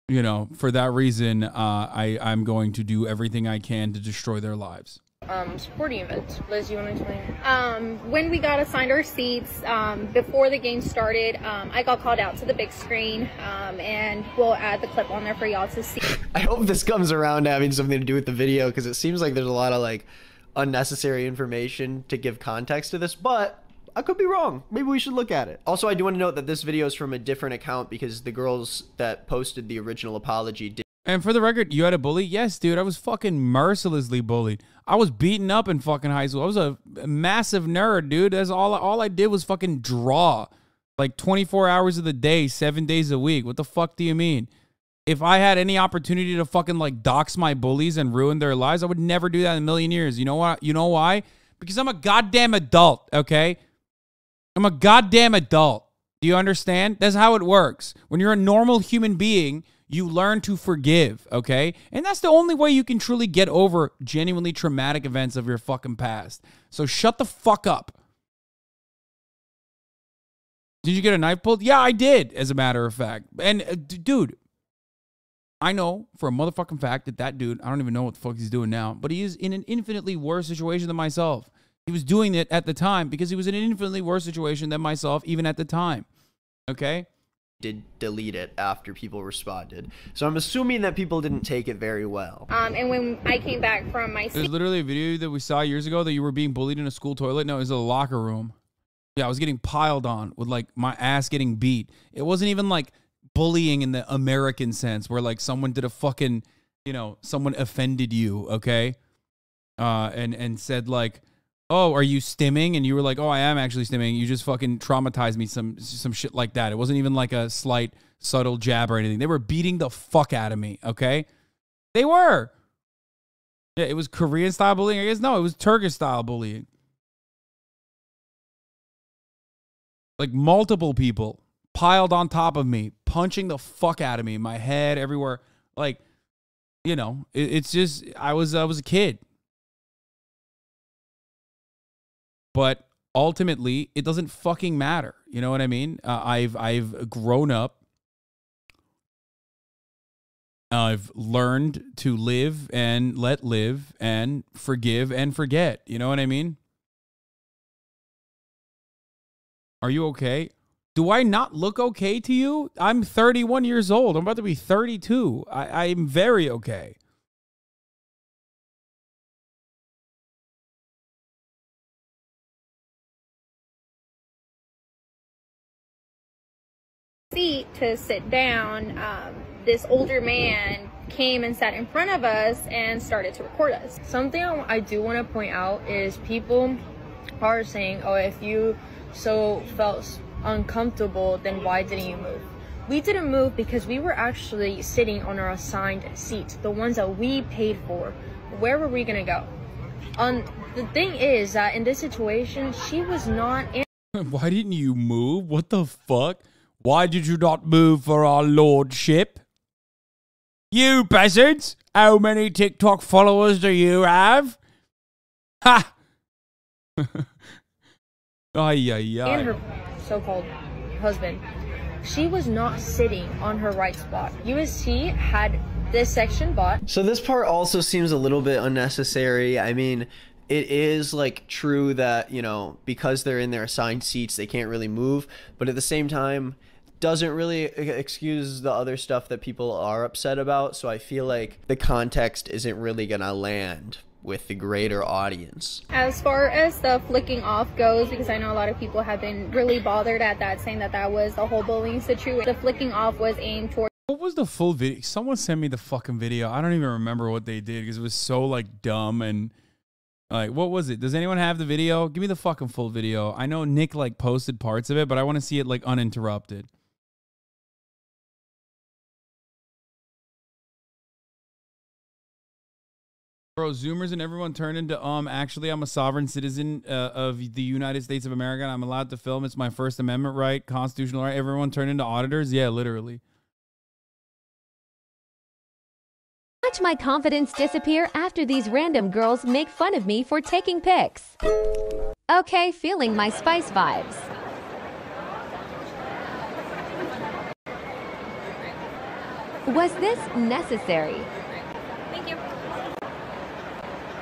you know, for that reason, I'm going to do everything I can to destroy their lives. Sporting events. Liz, you want to explain? When we got assigned our seats, before the game started, I got called out to the big screen, and we'll add the clip on there for y'all to see. I hope this comes around to having something to do with the video, because it seems like there's a lot of like unnecessary information to give context to this, but I could be wrong. Maybe we should look at it. Also, I do want to note that this video is from a different account, because the girls that posted the original apology did. And for the record, you had a bully? Yes, dude. I was fucking mercilessly bullied. I was beaten up in fucking high school. I was a massive nerd, dude. That's all I did was fucking draw. Like 24 hours of the day, 7 days a week. What the fuck do you mean? If I had any opportunity to fucking like dox my bullies and ruin their lives, I would never do that in a million years. You know what? You know why? Because I'm a goddamn adult, okay? I'm a goddamn adult. Do you understand? That's how it works. When you're a normal human being, you learn to forgive, okay? And that's the only way you can truly get over genuinely traumatic events of your fucking past. So shut the fuck up. Did you get a knife pulled? Yeah, I did, as a matter of fact. And, dude, I know for a motherfucking fact that that dude, I don't even know what the fuck he's doing now, but he is in an infinitely worse situation than myself. He was doing it at the time because he was in an infinitely worse situation than myself, even at the time, okay? Did delete it after people responded. So I'm assuming that people didn't take it very well. And when I came back from my There's literally a video that we saw years ago that you were being bullied in a school toilet. No, it was a locker room. Yeah, I was getting piled on with like my ass getting beat. It wasn't even like bullying in the American sense where like someone did a fucking, you know, someone offended you, okay? And said like, oh, are you stimming? And you were like, oh, I am actually stimming. You just fucking traumatized me, some shit like that. It wasn't even like a slight, subtle jab or anything. They were beating the fuck out of me, okay? They were. Yeah, it was Korean-style bullying, I guess. No, it was Turkish-style bullying. Like multiple people piled on top of me, punching the fuck out of me, my head, everywhere. Like, you know, it's just, I was a kid. But ultimately, it doesn't fucking matter. You know what I mean? I've grown up. I've learned to live and let live and forgive and forget. You know what I mean? Are you okay? Do I not look okay to you? I'm 31 years old. I'm about to be 32. I'm very okay. Seat to sit down, this older man came and sat in front of us and started to record us. Something I do want to point out is people are saying, oh, if you so felt uncomfortable, then why didn't you move? We didn't move because we were actually sitting on our assigned seats, the ones that we paid for. Where were we gonna go? The thing is that in this situation, she was not Why didn't you move? What the fuck? Why did you not move for our lordship? You peasants! How many TikTok followers do you have? Ha! Ay, ay, ay. And her so-called husband, she was not sitting on her right spot. UST had this section bought. So this part also seems a little bit unnecessary. I mean, it is like true that, you know, because they're in their assigned seats, they can't really move. But at the same time, doesn't really excuse the other stuff that people are upset about. So I feel like the context isn't really gonna land with the greater audience. As far as the flicking off goes, because I know a lot of people have been really bothered at that, saying that that was the whole bullying situation. The flicking off was aimed towards... What was the full video? Someone sent me the fucking video. I don't even remember what they did because it was so like dumb and like, what was it? Does anyone have the video? Give me the fucking full video. I know Nick like posted parts of it, but I want to see it like uninterrupted. Bro, Zoomers and everyone turned into, actually, I'm a sovereign citizen of the United States of America, and I'm allowed to film. It's my First Amendment right, constitutional right. Everyone turned into auditors? Yeah, literally. Watch my confidence disappear after these random girls make fun of me for taking pics. Okay, feeling my Spice vibes. Was this necessary? Thank you.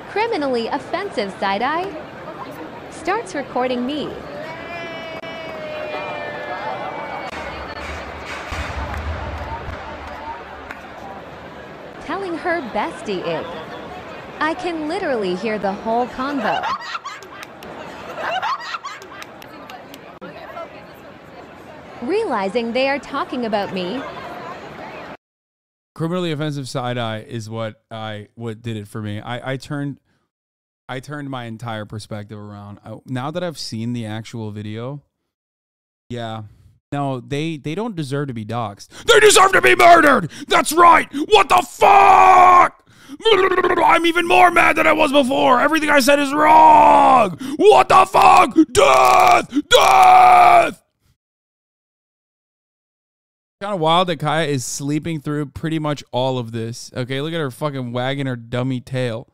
Criminally offensive side-eye starts recording me. Telling her bestie ig. I can literally hear the whole convo. Realizing they are talking about me. Criminally offensive side-eye is what did it for me. I turned my entire perspective around. Now that I've seen the actual video, yeah. No, they don't deserve to be doxxed. They deserve to be murdered! That's right! What the fuck? I'm even more mad than I was before. Everything I said is wrong! What the fuck? Death! Death! Kind of wild that Kaya is sleeping through pretty much all of this. Okay, look at her fucking wagging her dummy tail.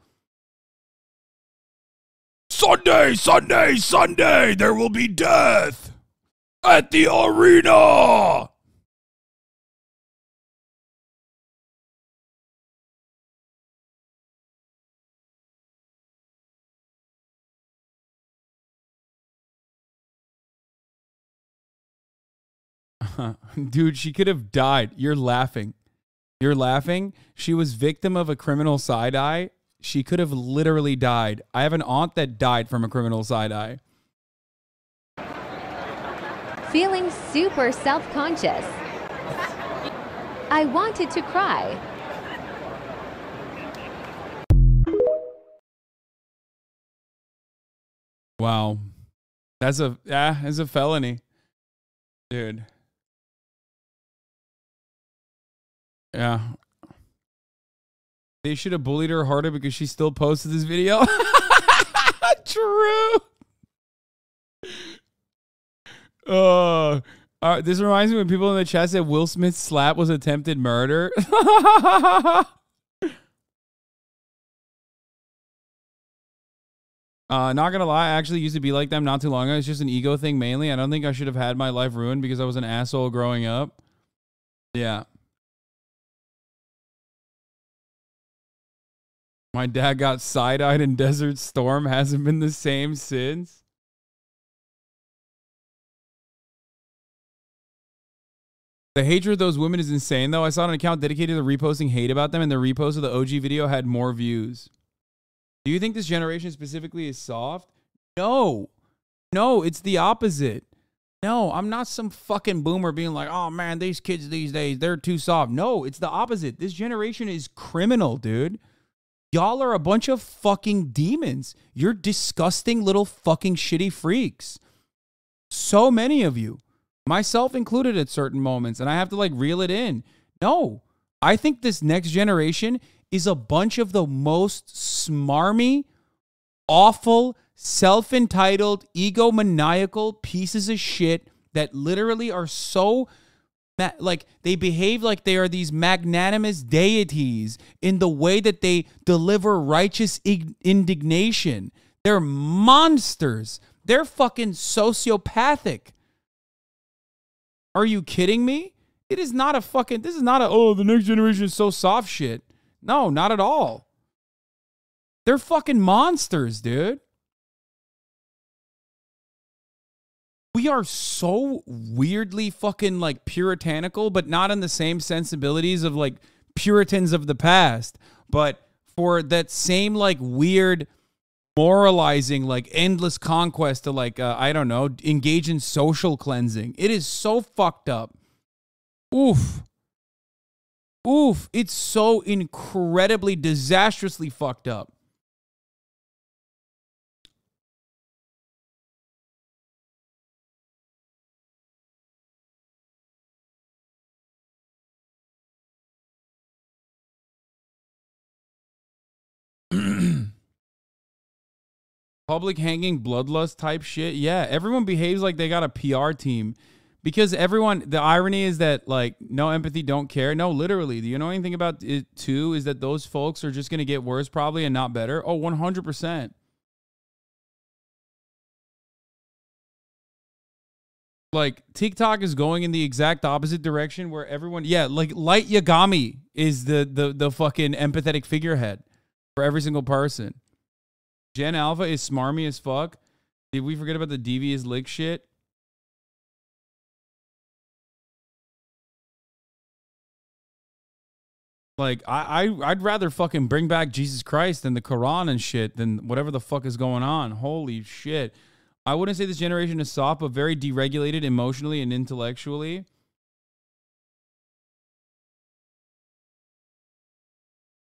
Sunday, Sunday, Sunday, there will be death at the arena. Dude, she could have died. You're laughing. You're laughing. She was victim of a criminal side-eye. She could have literally died. I have an aunt that died from a criminal side-eye. Feeling super self-conscious. I wanted to cry. Wow. That's a felony. Dude. Yeah. They should have bullied her harder because she still posted this video. True. This reminds me when people in the chat said Will Smith's slap was attempted murder. Not gonna lie, I actually used to be like them not too long ago. It's just an ego thing mainly. I don't think I should have had my life ruined because I was an asshole growing up. Yeah. My dad got side-eyed in Desert Storm. Hasn't been the same since. The hatred of those women is insane, though. I saw an account dedicated to reposting hate about them, and the repost of the OG video had more views. Do you think this generation specifically is soft? No. No, it's the opposite. No, I'm not some fucking boomer being like, oh, man, these kids these days, they're too soft. No, it's the opposite. This generation is criminal, dude. Y'all are a bunch of fucking demons. You're disgusting little fucking shitty freaks. So many of you. Myself included at certain moments. And I have to like reel it in. No. I think this next generation is a bunch of the most smarmy, awful, self-entitled, egomaniacal pieces of shit that literally are so like they behave like they are these magnanimous deities in the way that they deliver righteous indignation. They're monsters. They're fucking sociopathic. Are you kidding me? It is not a fucking, this is not a, oh, the next generation is so soft shit. No, not at all. They're fucking monsters, dude. We are so weirdly fucking like puritanical, but not in the same sensibilities of like Puritans of the past, but for that same like weird moralizing, like endless conquest to like, I don't know, engage in social cleansing. It is so fucked up. Oof. Oof. It's so incredibly, disastrously fucked up. Public hanging bloodlust type shit. Yeah, everyone behaves like they got a PR team because everyone, the irony is that like no empathy, don't care. No, literally. Do you know anything about it too? Is that those folks are just going to get worse probably and not better? Oh, 100%. Like TikTok is going in the exact opposite direction where everyone, yeah, like Light Yagami is the fucking empathetic figurehead for every single person. Gen Alpha is smarmy as fuck. Did we forget about the devious lick shit? Like, I'd rather fucking bring back Jesus Christ and the Quran and shit than whatever the fuck is going on. Holy shit. I wouldn't say this generation is soft, but very deregulated emotionally and intellectually.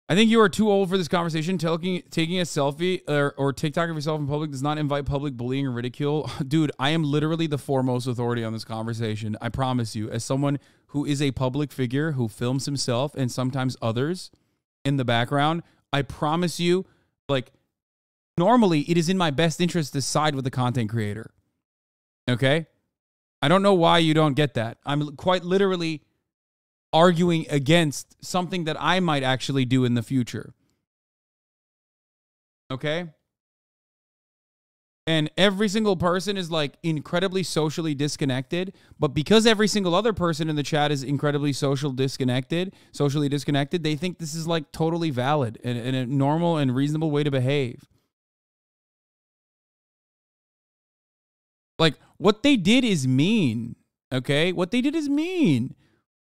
I think you are too old for this conversation. Taking a selfie or TikTok of yourself in public does not invite public bullying or ridicule. Dude, I am literally the foremost authority on this conversation. I promise you, as someone who is a public figure who films himself and sometimes others in the background, I promise you, like, normally it is in my best interest to side with the content creator. Okay? I don't know why you don't get that. I'm quite literally arguing against something that I might actually do in the future. Okay? And every single person is like incredibly socially disconnected, but because every single other person in the chat is incredibly socially disconnected, they think this is like totally valid and a normal and reasonable way to behave. Like what they did is mean, okay? What they did is mean.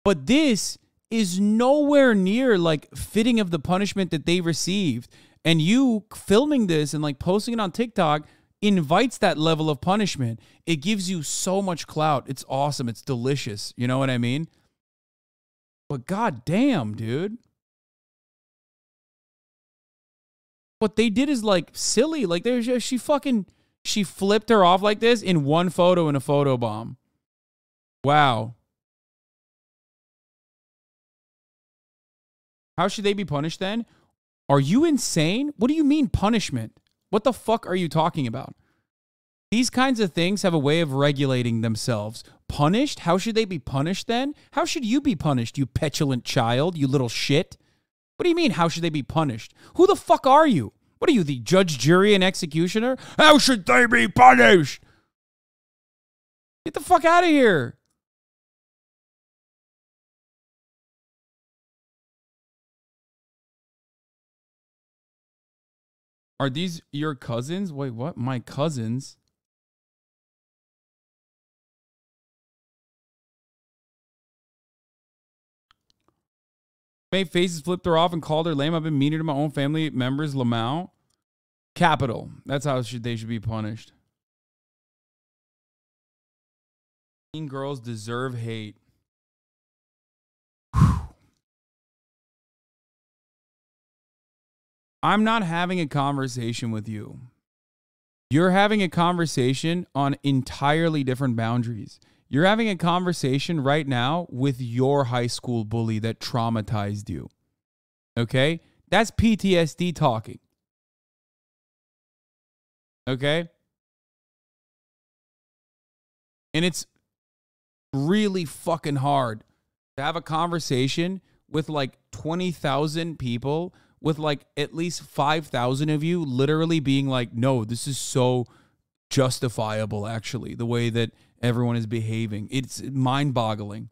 But this is nowhere near like fitting of the punishment that they received. And you filming this and like posting it on TikTok invites that level of punishment. It gives you so much clout. It's awesome. It's delicious. You know what I mean? But goddamn, dude. What they did is like silly. Like she flipped her off like this in one photo in a photo bomb. Wow. How should they be punished then? Are you insane? What do you mean punishment? What the fuck are you talking about? These kinds of things have a way of regulating themselves. Punished? How should they be punished then? How should you be punished, you petulant child, you little shit? What do you mean, how should they be punished? Who the fuck are you? What are you, the judge, jury, and executioner? How should they be punished? Get the fuck out of here. Are these your cousins? Wait, what? My cousins? Made faces, flipped her off, and called her lame. I've been meaner to my own family members. Lamau. Capital. That's how they should be punished. Teen girls deserve hate. I'm not having a conversation with you. You're having a conversation on entirely different boundaries. You're having a conversation right now with your high school bully that traumatized you. Okay? That's PTSD talking. Okay? And it's really fucking hard to have a conversation with like 20,000 people, with like at least 5,000 of you literally being like, no, this is so justifiable, actually, the way that everyone is behaving. It's mind-boggling.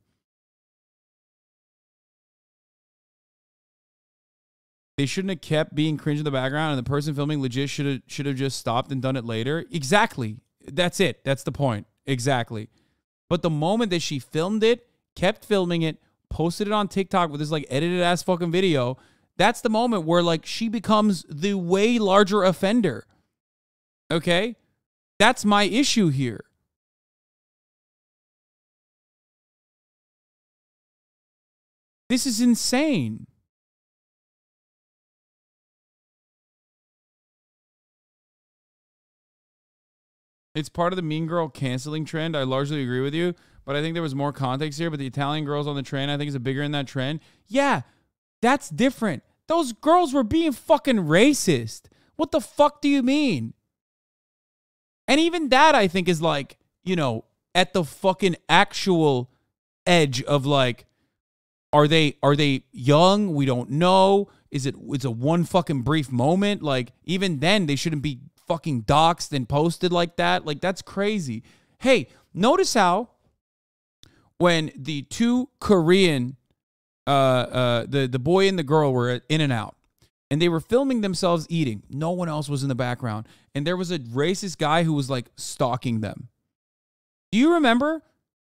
They shouldn't have kept being cringe in the background, and the person filming legit should have just stopped and done it later. Exactly. That's it. That's the point. Exactly. But the moment that she filmed it, kept filming it, posted it on TikTok with this like edited ass fucking video, that's the moment where like she becomes the way larger offender. Okay? That's my issue here. This is insane. It's part of the mean girl canceling trend. I largely agree with you, but I think there was more context here. But the Italian girls on the train, I think, is a bigger in that trend. Yeah, that's different. Those girls were being fucking racist. What the fuck do you mean? And even that, I think, is like, you know, at the fucking actual edge of like, are they young? We don't know. It's a one fucking brief moment? Like, even then, they shouldn't be fucking doxed and posted like that. Like, that's crazy. Hey, notice how when the two Korean, the boy and the girl were in and out, and they were filming themselves eating. No one else was in the background. And there was a racist guy who was like stalking them. Do you remember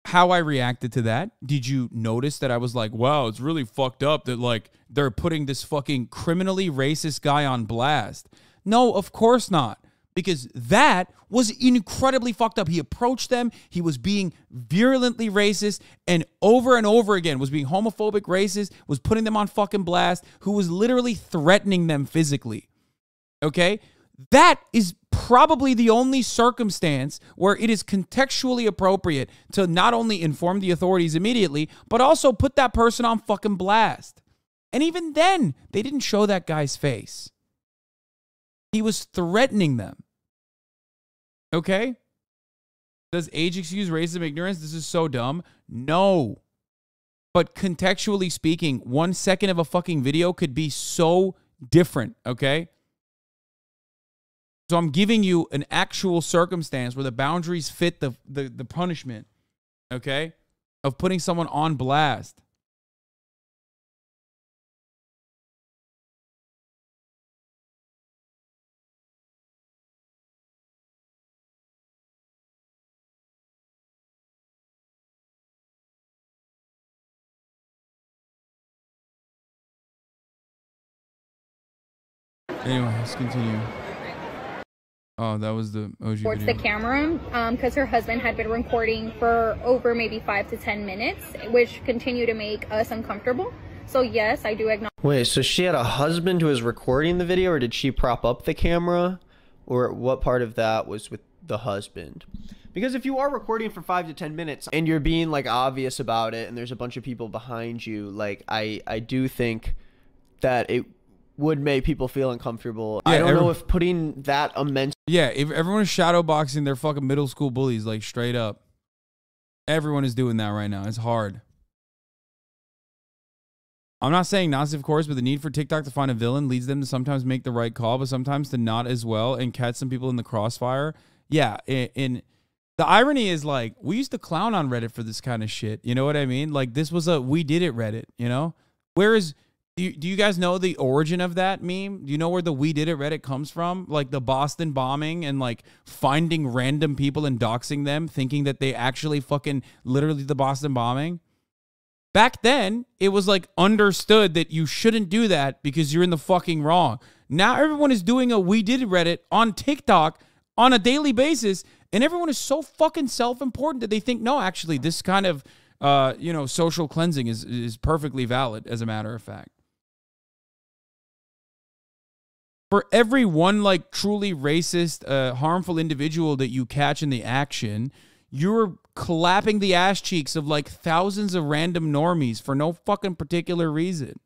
how I reacted to that? Did you notice that I was like, wow, it's really fucked up that like they're putting this fucking criminally racist guy on blast? No, of course not. Because that was incredibly fucked up. He approached them. He was being virulently racist and over again was being homophobic, racist, was putting them on fucking blast, who was literally threatening them physically. Okay? That is probably the only circumstance where it is contextually appropriate to not only inform the authorities immediately, but also put that person on fucking blast. And even then, they didn't show that guy's face. He was threatening them. Okay? Does age excuse racism ignorance? This is so dumb. No. But contextually speaking, 1 second of a fucking video could be so different, okay? So I'm giving you an actual circumstance where the boundaries fit the punishment, okay, of putting someone on blast. Anyway, let's continue. Oh, that was the OG towards video. the camera because her husband had been recording for over maybe 5 to 10 minutes, which continued to make us uncomfortable. So yes, I do acknowledge. Wait, so she had a husband who was recording the video, or did she prop up the camera? Or what part of that was with the husband? Because if you are recording for 5 to 10 minutes and you're being like obvious about it and there's a bunch of people behind you, like I do think that it would make people feel uncomfortable. Yeah, I don't know if putting that immense... Yeah, if everyone is shadowboxing their fucking middle school bullies, like straight up. Everyone is doing that right now. It's hard. I'm not saying Nazi, of course, but the need for TikTok to find a villain leads them to sometimes make the right call, but sometimes to not as well and catch some people in the crossfire. Yeah, in the irony is like, we used to clown on Reddit for this kind of shit. You know what I mean? Like, this was a we did it Reddit, you know? Whereas... Do you guys know the origin of that meme? Do you know where the we did it Reddit comes from? Like the Boston bombing and like finding random people and doxing them, thinking that they actually fucking literally the Boston bombing. Back then, it was like understood that you shouldn't do that because you're in the fucking wrong. Now everyone is doing a we did it Reddit on TikTok on a daily basis, and everyone is so fucking self-important that they think, no, actually, this kind of social cleansing is perfectly valid, as a matter of fact. For every one like truly racist, harmful individual that you catch in the action, you're clapping the ass cheeks of like thousands of random normies for no fucking particular reason.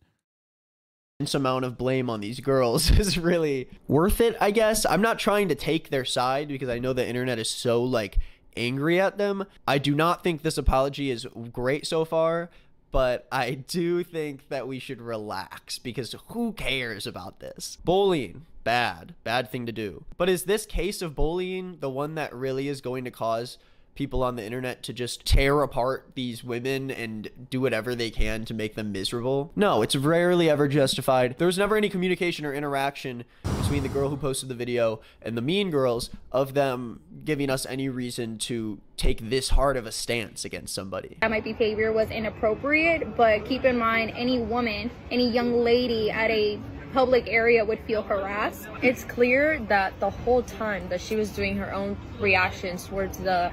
amount of blame on these girls is really worth it, I guess. I'm not trying to take their side because I know the internet is so like angry at them. I do not think this apology is great so far, but I do think that we should relax because who cares about this? Bullying, bad thing to do. But is this case of bullying the one that really is going to cause people on the internet to just tear apart these women and do whatever they can to make them miserable? No, it's rarely ever justified. There was never any communication or interaction between the girl who posted the video and the mean girls of them giving us any reason to take this hard of a stance against somebody. That my behavior was inappropriate, but keep in mind, any woman, any young lady at a public area would feel harassed. It's clear that the whole time that she was doing her own reactions towards the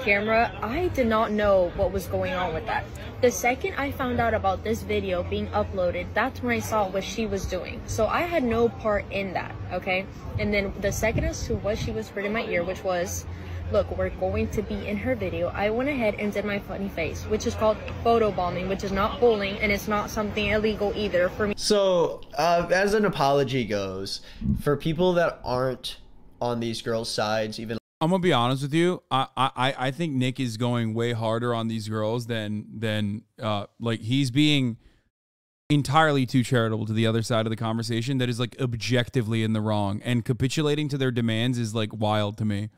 camera, I did not know what was going on with that. The second I found out about this video being uploaded, that's when I saw what she was doing. So I had no part in that, okay? And then the second as to what she whispered in my ear, which was, look, we're going to be in her video, I went ahead and did my funny face, which is called photobombing, which is not bullying, and it's not something illegal either for me. So, as an apology goes, for people that aren't on these girls' sides, even I'm gonna be honest with you. I think Nick is going way harder on these girls than like he's being entirely too charitable to the other side of the conversation that is like objectively in the wrong, and capitulating to their demands is like wild to me.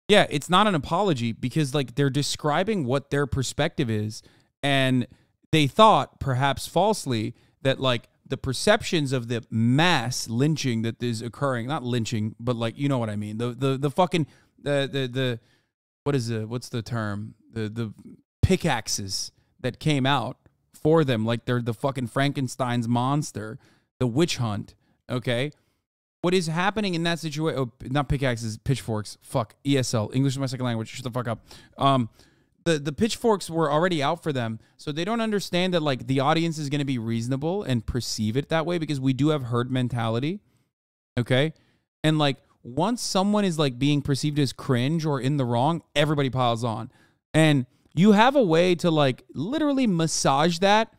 Yeah, it's not an apology because like they're describing what their perspective is, and they thought perhaps falsely that like the perceptions of the mass lynching that is occurring, not lynching, but like, you know what I mean, the fucking what's the term? The pickaxes that came out for them, like they're the fucking Frankenstein's monster, the witch hunt, okay? What is happening in that situation, oh, not pickaxes, pitchforks, fuck, ESL, English is my second language, shut the fuck up. The pitchforks were already out for them, so they don't understand that like the audience is going to be reasonable and perceive it that way because we do have herd mentality, okay? And like, once someone is like being perceived as cringe or in the wrong, everybody piles on. And you have a way to like literally massage that.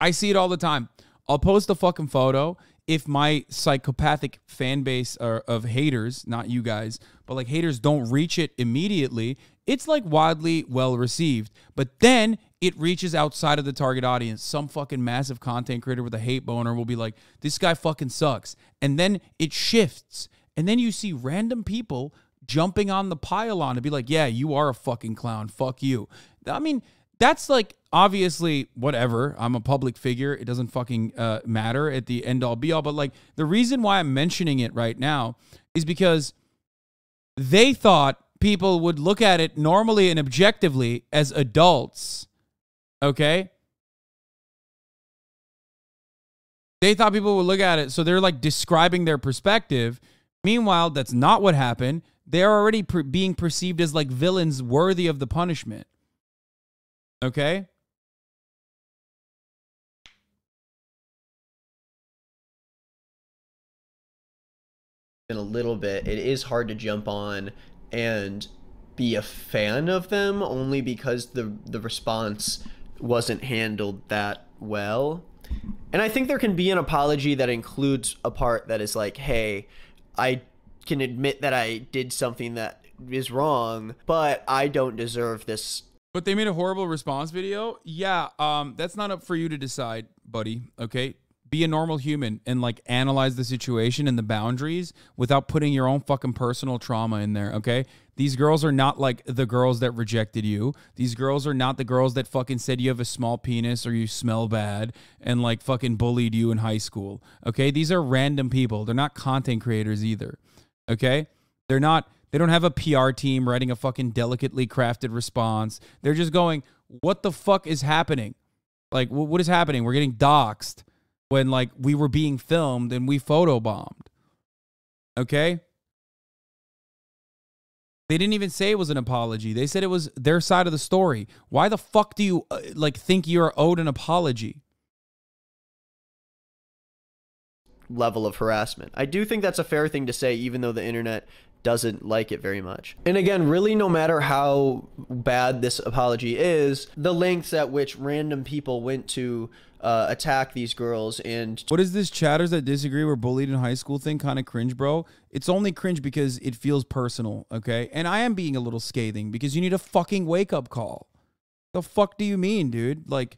I see it all the time. I'll post a fucking photo. If my psychopathic fan base of haters, not you guys, but like haters don't reach it immediately, it's like wildly well received. But then it reaches outside of the target audience. Some fucking massive content creator with a hate boner will be like, this guy fucking sucks. And then it shifts. And then you see random people jumping on the pylon to be like, yeah, you are a fucking clown. Fuck you. I mean, that's like, obviously, whatever. I'm a public figure. It doesn't fucking matter at the end all be all. But like, the reason why I'm mentioning it right now is because they thought people would look at it normally and objectively as adults. Okay? They thought people would look at it. So they're like describing their perspective. Meanwhile, that's not what happened. They're already being perceived as like villains worthy of the punishment. Okay? In a little bit, it is hard to jump on and be a fan of them only because the response wasn't handled that well. And I think there can be an apology that includes a part that is like, hey, I can admit that I did something that is wrong, but I don't deserve this. But they made a horrible response video? Yeah, that's not up for you to decide, buddy, okay? Be a normal human and like analyze the situation and the boundaries without putting your own fucking personal trauma in there, okay? These girls are not like the girls that rejected you. These girls are not the girls that fucking said you have a small penis or you smell bad and like fucking bullied you in high school, okay? These are random people. They're not content creators either, okay? They don't have a PR team writing a fucking delicately crafted response. They're just going, what the fuck is happening? Like, what is happening? We're getting doxxed when like we were being filmed and we photobombed, okay? They didn't even say it was an apology. They said it was their side of the story. Why the fuck do you like think you're owed an apology? Level of harassment. I do think that's a fair thing to say, even though the internet doesn't like it very much. And again, really, no matter how bad this apology is, the lengths at which random people went to attack these girls. And what is this chatters that disagree were bullied in high school thing kind of cringe, bro? It's only cringe because it feels personal, okay? And I am being a little scathing because you need a fucking wake-up call. The fuck do you mean, dude? Like,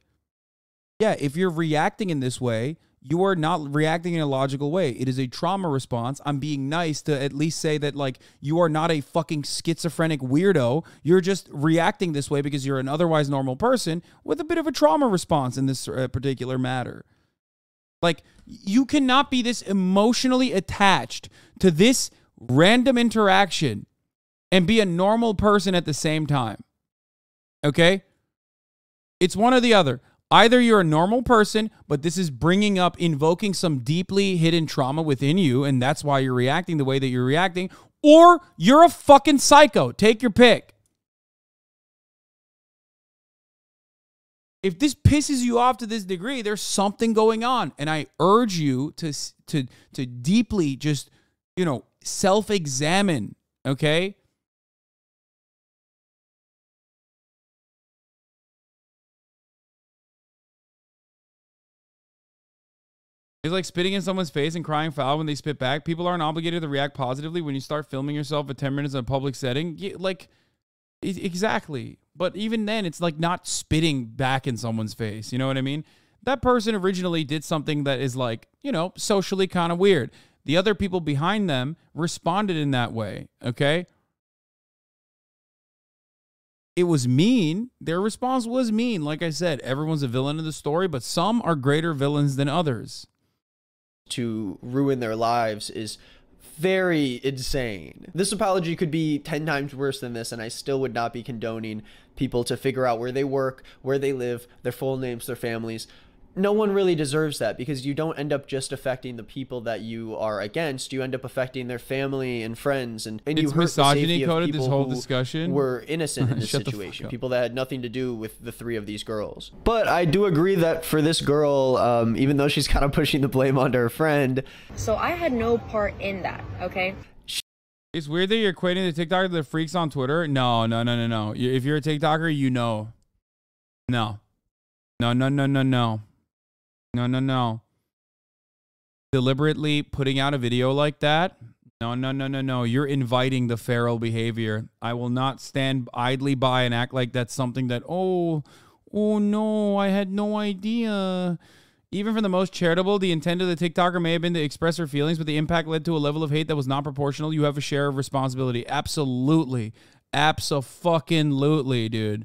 yeah, if you're reacting in this way, you are not reacting in a logical way. It is a trauma response. I'm being nice to at least say that, like, you are not a fucking schizophrenic weirdo. You're just reacting this way because you're an otherwise normal person with a bit of a trauma response in this particular matter. Like, you cannot be this emotionally attached to this random interaction and be a normal person at the same time. Okay? It's one or the other. Either you're a normal person, but this is bringing up, invoking some deeply hidden trauma within you, and that's why you're reacting the way that you're reacting, or you're a fucking psycho. Take your pick. If this pisses you off to this degree, there's something going on, and I urge you to deeply just, you know, self-examine, okay? It's like spitting in someone's face and crying foul when they spit back. People aren't obligated to react positively when you start filming yourself for 10 minutes in a public setting. Exactly. But even then, it's like not spitting back in someone's face. You know what I mean? That person originally did something that is like, you know, socially kind of weird. The other people behind them responded in that way. Okay? It was mean. Their response was mean. Like I said, everyone's a villain in the story, but some are greater villains than others. To ruin their lives is very insane. This apology could be 10 times worse than this, and I still would not be condoning people to figure out where they work, where they live, their full names, their families. No one really deserves that, because you don't end up just affecting the people that you are against. You end up affecting their family and friends, and you hurt the safety of people this whole who discussion were innocent in this situation, people that had nothing to do with the 3 of these girls. But I do agree that for this girl, even though she's kind of pushing the blame onto her friend, So I had no part in that, okay? It's weird that you're equating the TikToker to the freaks on Twitter. No. If you're a TikToker, you know. No. No. Deliberately putting out a video like that? No. You're inviting the feral behavior. I will not stand idly by and act like that's something that, oh no, I had no idea. Even for the most charitable, the intent of the TikToker may have been to express her feelings, but the impact led to a level of hate that was not proportional. You have a share of responsibility. Absolutely. Abso-fucking-lutely, dude.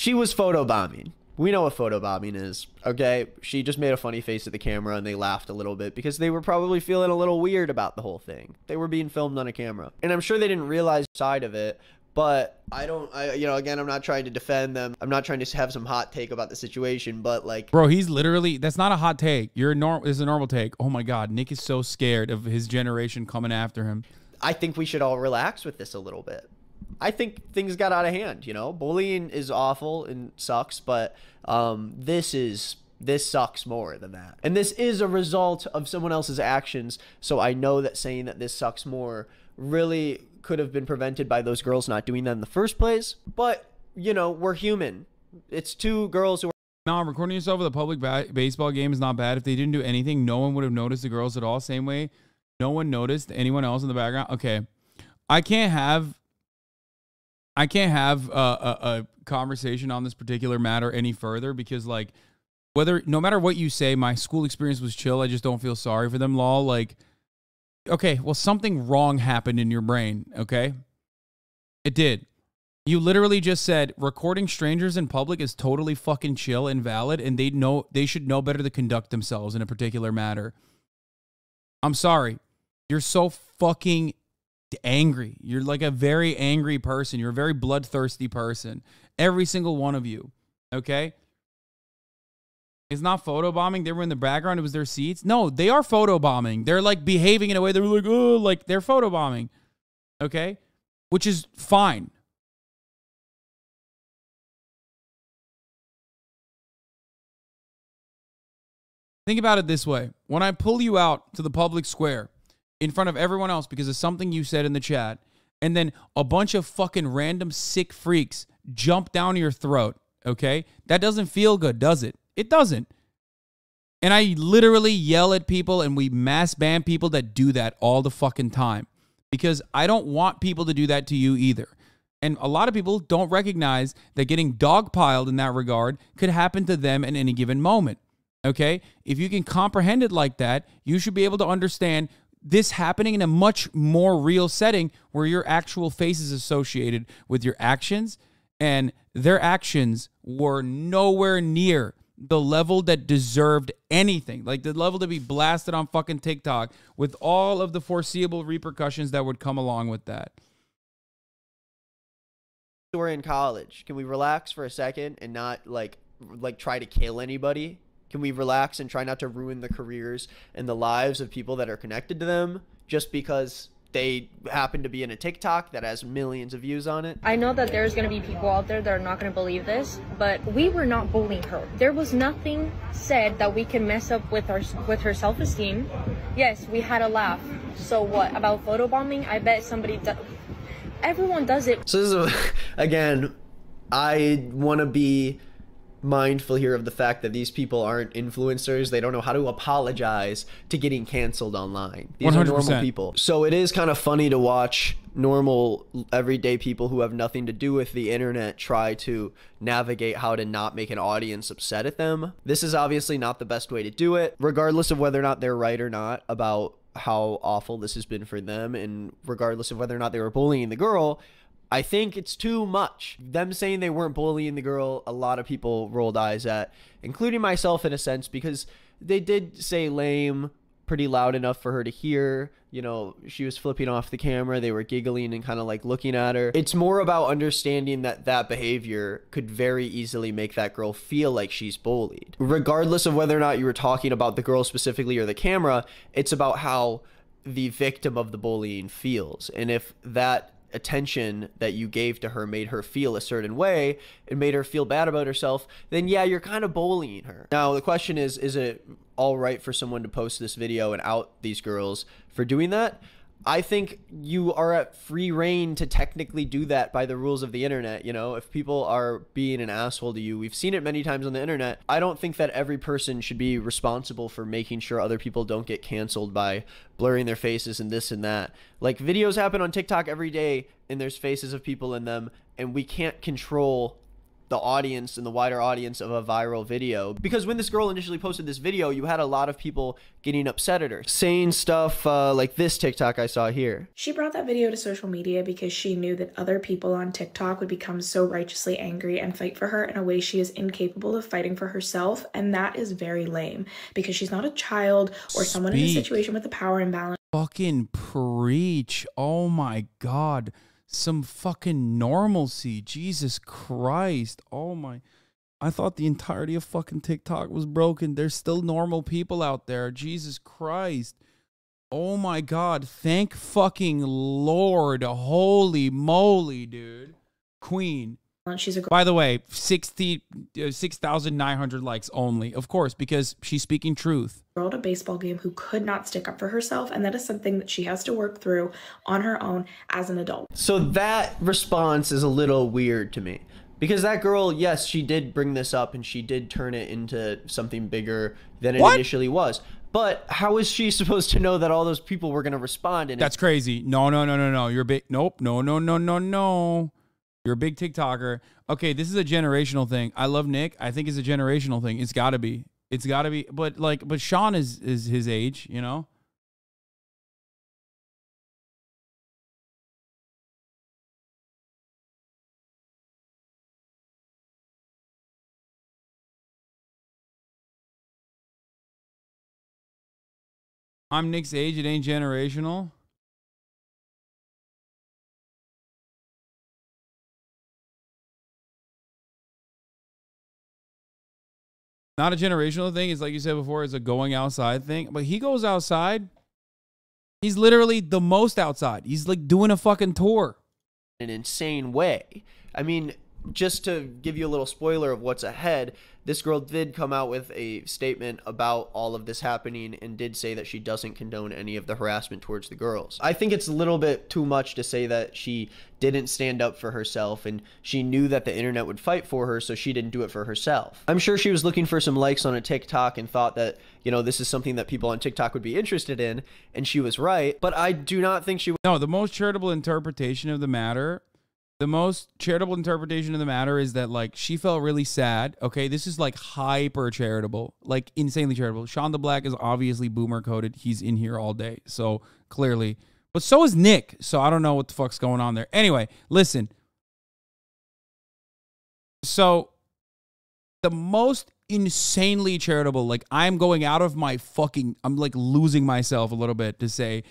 she was photobombing. We know what photobombing is, okay? She just made a funny face at the camera and they laughed a little bit because they were probably feeling a little weird about the whole thing. They were being filmed on a camera. And I'm sure they didn't realize the side of it, but you know, again, I'm not trying to defend them. I'm not trying to have some hot take about the situation, but like... Bro, he's literally... That's not a hot take. It's a normal take. Oh my God, Nick is so scared of his generation coming after him. I think we should all relax with this a little bit. I think things got out of hand, you know? Bullying is awful and sucks, but this sucks more than that. And this is a result of someone else's actions, so I know that saying that this sucks more really could have been prevented by those girls not doing that in the first place. But, you know, we're human. It's 2 girls who are... No, recording yourself at a public baseball game is not bad. If they didn't do anything, no one would have noticed the girls at all. Same way no one noticed anyone else in the background. Okay, I can't have a conversation on this particular matter any further because, like, no matter what you say, my school experience was chill. I just don't feel sorry for them, lol. Like, okay, well, something wrong happened in your brain, okay? It did. You literally just said recording strangers in public is totally fucking chill and valid, and they should know better to conduct themselves in a particular matter. I'm sorry. You're so fucking angry. You're like a very angry person. You're a very bloodthirsty person. Every single one of you, okay? It's not photobombing. They were in the background. It was their seats. No, they are photobombing. They're like behaving in a way that we're like, oh, like they're photobombing, okay? Which is fine. Think about it this way. When I pull you out to the public square in front of everyone else because of something you said in the chat, and then a bunch of fucking random sick freaks jump down your throat, okay? That doesn't feel good, does it? It doesn't. And I literally yell at people and we mass ban people that do that all the fucking time because I don't want people to do that to you either. And a lot of people don't recognize that getting dogpiled in that regard could happen to them at any given moment, okay? If you can comprehend it like that, you should be able to understand this happening in a much more real setting where your actual face is associated with your actions, and their actions were nowhere near the level that deserved anything, like the level to be blasted on fucking TikTok with all of the foreseeable repercussions that would come along with that. We're in college. Can we relax for a second and not like try to kill anybody? Can we relax and try not to ruin the careers and the lives of people that are connected to them just because they happen to be in a TikTok that has millions of views on it? I know that there's going to be people out there that are not going to believe this, but we were not bullying her. There was nothing said that we can mess up with her self-esteem. Yes, we had a laugh. So what about photobombing? I bet somebody everyone does it. So this is, again, I want to be mindful here of the fact that these people aren't influencers. They don't know how to apologize to getting canceled online. These 100%. Are normal people. So it is kind of funny to watch normal everyday people who have nothing to do with the internet try to navigate how to not make an audience upset at them. This is obviously not the best way to do it, regardless of whether or not they're right or not about how awful this has been for them, and regardless of whether or not they were bullying the girl. I think it's too much. Them saying they weren't bullying the girl, a lot of people rolled eyes at, including myself in a sense, because they did say lame pretty loud enough for her to hear. You know, she was flipping off the camera. They were giggling and kind of like looking at her. It's more about understanding that that behavior could very easily make that girl feel like she's bullied. Regardless of whether or not you were talking about the girl specifically or the camera, it's about how the victim of the bullying feels. And if that attention that you gave to her made her feel a certain way and made her feel bad about herself, then yeah, you're kind of bullying her. Now the question is it all right for someone to post this video and out these girls for doing that? I think you are at free reign to technically do that by the rules of the internet. You know, if people are being an asshole to you, we've seen it many times on the internet. I don't think that every person should be responsible for making sure other people don't get canceled by blurring their faces and this and that. Like, videos happen on TikTok every day and there's faces of people in them, and we can't control the audience and the wider audience of a viral video. Because when this girl initially posted this video, you had a lot of people getting upset at her, saying stuff like this TikTok I saw here. She brought that video to social media because she knew that other people on TikTok would become so righteously angry and fight for her in a way she is incapable of fighting for herself, and that is very lame because she's not a child or someone in a situation with a power imbalance. Fucking preach. Oh my God. Some fucking normalcy. Jesus Christ. Oh my. I thought the entirety of fucking TikTok was broken. There's still normal people out there. Jesus Christ. Oh my God. Thank fucking Lord. Holy moly, dude. Queen. She's a By the way, 6,900 likes only. Of course, because she's speaking truth. Girl at a baseball game who could not stick up for herself, and that is something that she has to work through on her own as an adult. So that response is a little weird to me, because that girl, yes, she did bring this up and she did turn it into something bigger than it initially was. But how is she supposed to know that all those people were going to respond? And that's crazy. No. You're big. Nope. No. You're a big TikToker. Okay, this is a generational thing. I love Nick. I think it's a generational thing. It's got to be. It's got to be. But Sean is his age, you know? I'm Nick's age. It ain't generational. Not a generational thing. It's like you said before, it's a going outside thing. But he goes outside. He's literally the most outside. He's like doing a fucking tour. In an insane way. I mean, just to give you a little spoiler of what's ahead, this girl did come out with a statement about all of this happening and did say that she doesn't condone any of the harassment towards the girls. I think it's a little bit too much to say that she didn't stand up for herself and she knew that the internet would fight for her, so she didn't do it for herself. I'm sure she was looking for some likes on a TikTok and thought that, you know, this is something that people on TikTok would be interested in, and she was right, but I do not think she... No, the most charitable interpretation of the matter... The most charitable interpretation of the matter is that, like, she felt really sad. Okay, this is, like, hyper charitable. Like, insanely charitable. Shonda Black is obviously boomer coded. He's in here all day, so clearly. But so is Nick, so I don't know what the fuck's going on there. Anyway, listen. So, the most insanely charitable, like, I'm going out of my fucking... I'm, like, losing myself a little bit to say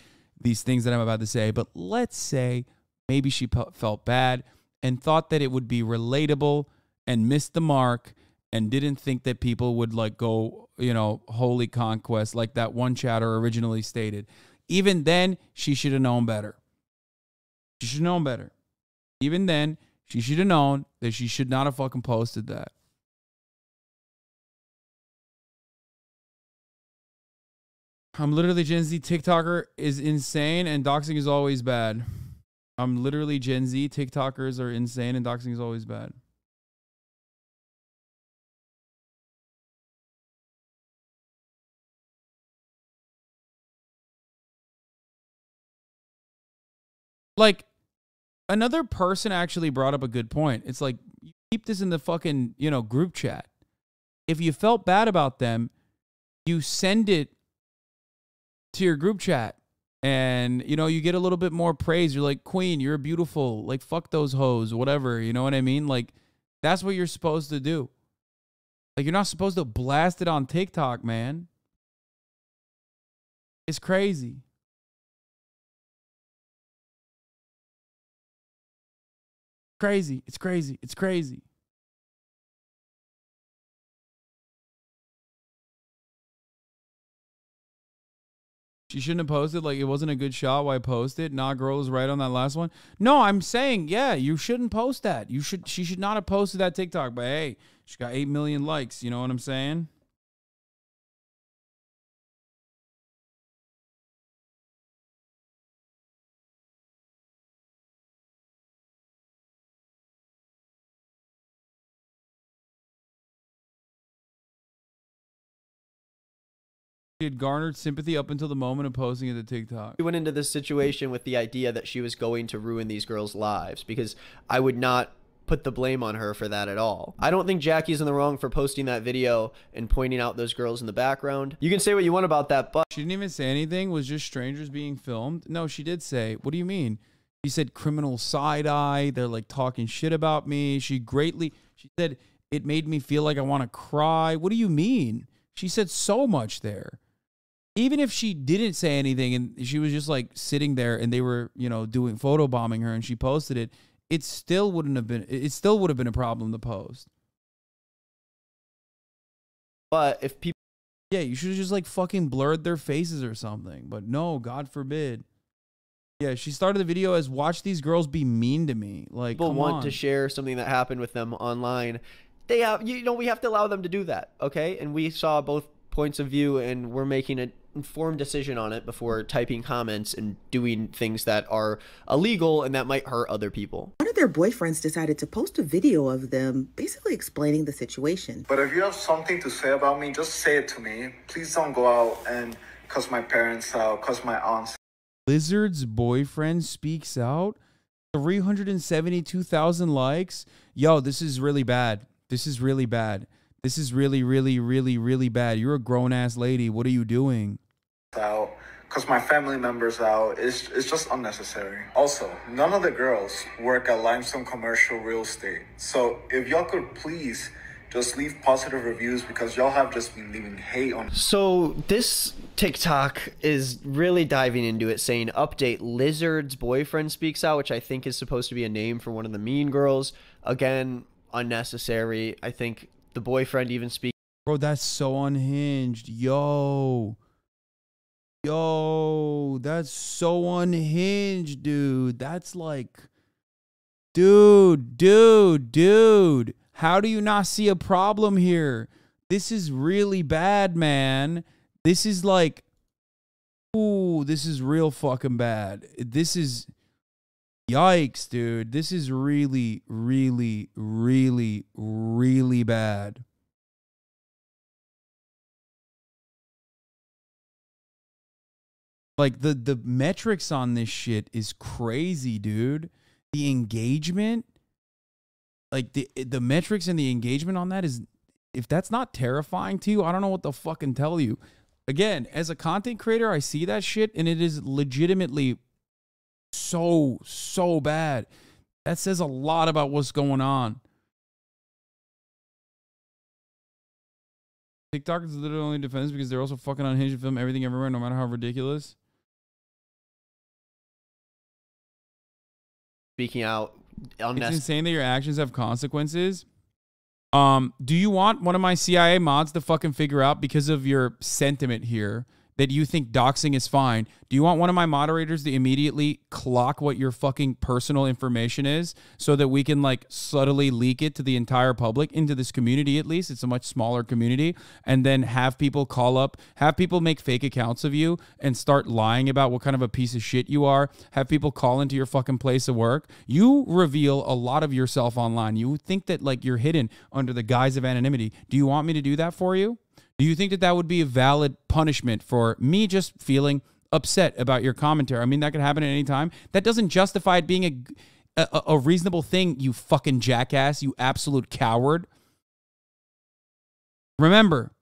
these things that I'm about to say. But let's say... maybe she felt bad and thought that it would be relatable and missed the mark and didn't think that people would like go, you know, holy conquest like that one chatter originally stated. Even then, she should have known better. She should have known better. Even then, she should have known that she should not have fucking posted that. I'm literally Gen Z TikToker is insane and doxing is always bad. I'm literally Gen Z. TikTokers are insane and doxing is always bad. Like, another person actually brought up a good point. It's like, you keep this in the fucking, you know, group chat. If you felt bad about them, you send it to your group chat. And, you know, you get a little bit more praise. You're like, queen, you're beautiful. Like, fuck those hoes, whatever. You know what I mean? Like, that's what you're supposed to do. Like, you're not supposed to blast it on TikTok, man. It's crazy. Crazy. It's crazy. It's crazy. She shouldn't have posted, like, it wasn't a good shot. Why post it? Nah, girl is right on that last one. No, I'm saying, yeah, you shouldn't post that. She should not have posted that TikTok, but hey, she got 8 million likes. You know what I'm saying? She had garnered sympathy up until the moment of posting it to TikTok. She went into this situation with the idea that she was going to ruin these girls' lives, because I would not put the blame on her for that at all. I don't think Jackie's in the wrong for posting that video and pointing out those girls in the background. You can say what you want about that, but... She didn't even say anything. Was just strangers being filmed? No, she did say, what do you mean? She said criminal side-eye. They're like talking shit about me. She said, it made me feel like I want to cry. What do you mean? She said so much there. Even if she didn't say anything and she was just like sitting there and they were, you know, doing photobombing her and she posted it, it still would have been a problem to post. But if people... Yeah, you should have just like fucking blurred their faces or something. But no, God forbid. Yeah, she started the video as, watch these girls be mean to me. Like, people want to share something that happened with them online. They have, you know, we have to allow them to do that, okay? And we saw both points of view and we're making an informed decision on it before typing comments and doing things that are illegal and that might hurt other people. One of their boyfriends decided to post a video of them basically explaining the situation. But if you have something to say about me, just say it to me. Please don't go out and cuss my parents out, cuss my aunts. Lizard's boyfriend speaks out. 372,000 likes. Yo, this is really bad. This is really bad. This is really, really, really, really bad. You're a grown-ass lady. What are you doing? Out, because my family members out. It's just unnecessary. Also, none of the girls work at Limestone Commercial Real Estate. So if y'all could please just leave positive reviews, because y'all have just been leaving hate on. So this TikTok is really diving into it, saying update, Lizard's boyfriend speaks out, which I think is supposed to be a name for one of the mean girls. Again, unnecessary. I think the boyfriend even speaks. Bro, that's so unhinged. Yo, that's so unhinged, dude. That's like, Dude. How do you not see a problem here? This is really bad, man. This is like, ooh, this is real fucking bad. This is, yikes, dude. This is really, really, really, really bad. Like the metrics on this shit is crazy, dude. The engagement, like the metrics and the engagement on that is, if that's not terrifying to you, I don't know what to fucking tell you. Again, as a content creator, I see that shit and it is legitimately so bad. That says a lot about what's going on. TikTok is literally only defense because they're also fucking unhinged to film everything everywhere, no matter how ridiculous. Speaking out. It's insane that your actions have consequences. Do you want one of my CIA mods to fucking figure out, because of your sentiment here, that you think doxing is fine? Do you want one of my moderators to immediately clock what your fucking personal information is so that we can like subtly leak it to the entire public, into this community at least? It's a much smaller community. And then have people call up, have people make fake accounts of you and start lying about what kind of a piece of shit you are. Have people call into your fucking place of work. You reveal a lot of yourself online. You think that like you're hidden under the guise of anonymity. Do you want me to do that for you? Do you think that that would be a valid punishment for me just feeling upset about your commentary? I mean, that could happen at any time. That doesn't justify it being a reasonable thing, you fucking jackass, you absolute coward. Remember,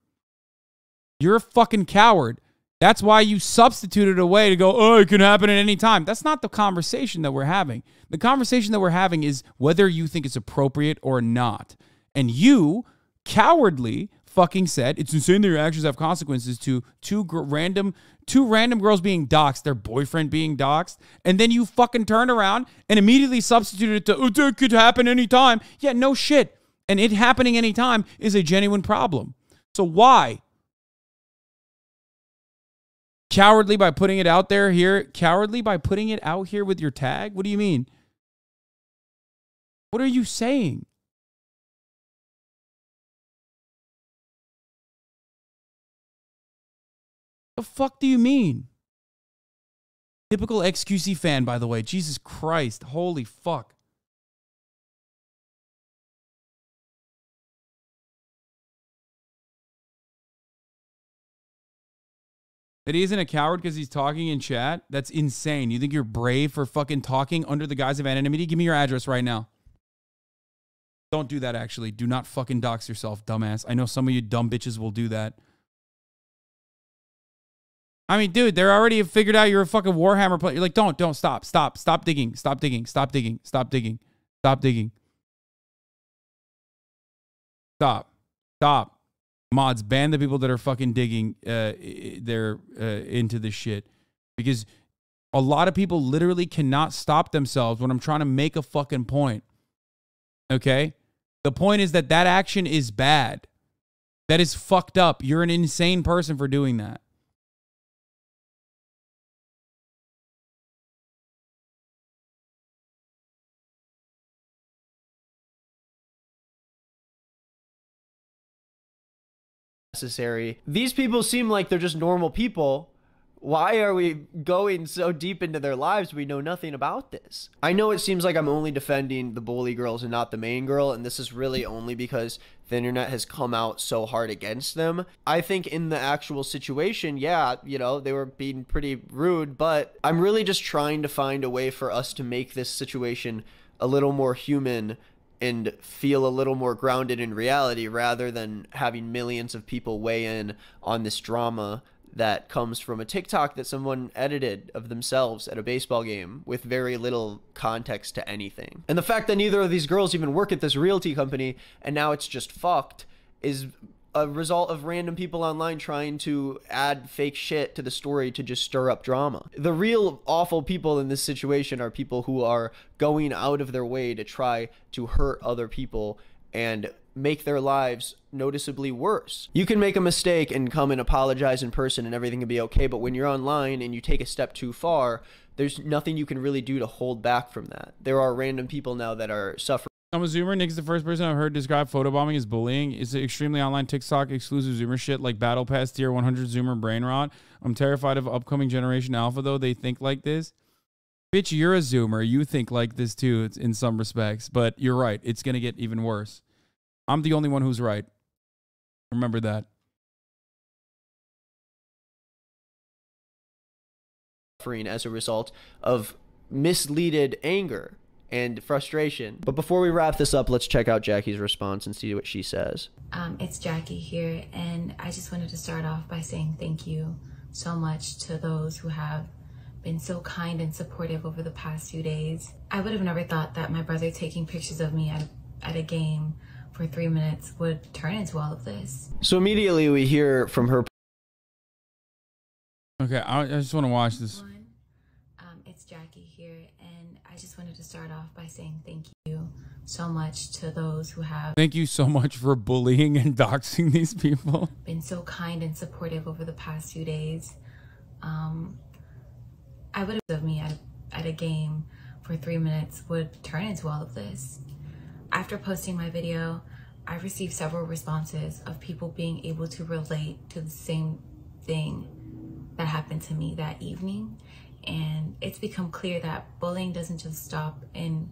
you're a fucking coward. That's why you substituted a way to go, oh, it can happen at any time. That's not the conversation that we're having. The conversation that we're having is whether you think it's appropriate or not. And you, cowardly, fucking said it's insane that your actions have consequences to two random girls being doxxed, their boyfriend being doxxed, and then you fucking turn around and immediately substitute it to, oh, it could happen anytime. Yeah, no shit. And it happening anytime is a genuine problem. So why? Cowardly by putting it out there here? Cowardly by putting it out here with your tag? What do you mean? What are you saying? The fuck do you mean? Typical XQC fan, by the way. Jesus Christ. Holy fuck. That he isn't a coward because he's talking in chat? That's insane. You think you're brave for fucking talking under the guise of anonymity? Give me your address right now. Don't do that, actually. Do not fucking dox yourself, dumbass. I know some of you dumb bitches will do that. I mean, dude, they're already figured out you're a fucking Warhammer player. You're like, don't, stop digging, stop digging. Stop. Mods, ban the people that are fucking digging into this shit. Because a lot of people literally cannot stop themselves when I'm trying to make a fucking point. Okay? The point is that action is bad. That is fucked up. You're an insane person for doing that. Necessary. These people seem like they're just normal people. Why are we going so deep into their lives? We know nothing about this. I know it seems like I'm only defending the bully girls and not the main girl, and this is really only because the internet has come out so hard against them. I think in the actual situation, yeah, you know, they were being pretty rude, but I'm really just trying to find a way for us to make this situation a little more human and feel a little more grounded in reality, rather than having millions of people weigh in on this drama that comes from a TikTok that someone edited of themselves at a baseball game with very little context to anything. And the fact that neither of these girls even work at this realty company and now it's just fucked is a result of random people online trying to add fake shit to the story to just stir up drama. The real awful people in this situation are people who are going out of their way to try to hurt other people and make their lives noticeably worse. You can make a mistake and come and apologize in person and everything can be okay, but when you're online and you take a step too far, there's nothing you can really do to hold back from that. There are random people now that are suffering. I'm a Zoomer. Nick's the first person I've heard describe photobombing as bullying. It's extremely online TikTok exclusive Zoomer shit like Battle Pass Tier 100 Zoomer brain rot. I'm terrified of upcoming Generation Alpha, though. They think like this. Bitch, you're a Zoomer. You think like this, too, in some respects. But you're right. It's going to get even worse. I'm the only one who's right. Remember that. As a result of misleaded anger and frustration. But before we wrap this up, let's check out Jackie's response and see what she says. It's Jackie here, and I just wanted to start off by saying thank you so much to those who have been so kind and supportive over the past few days. I would have never thought that my brother taking pictures of me at a game for 3 minutes would turn into all of this. So immediately we hear from her. Okay, I just want to watch this. It's Jackie here, and I just wanted to start off by saying thank you so much to those who have. Thank you so much for bullying and doxing these people. Been so kind and supportive over the past few days. I would have of me at a game for 3 minutes would turn into all of this. After posting my video, I received several responses of people being able to relate to the same thing that happened to me that evening. And it's become clear that bullying doesn't just stop in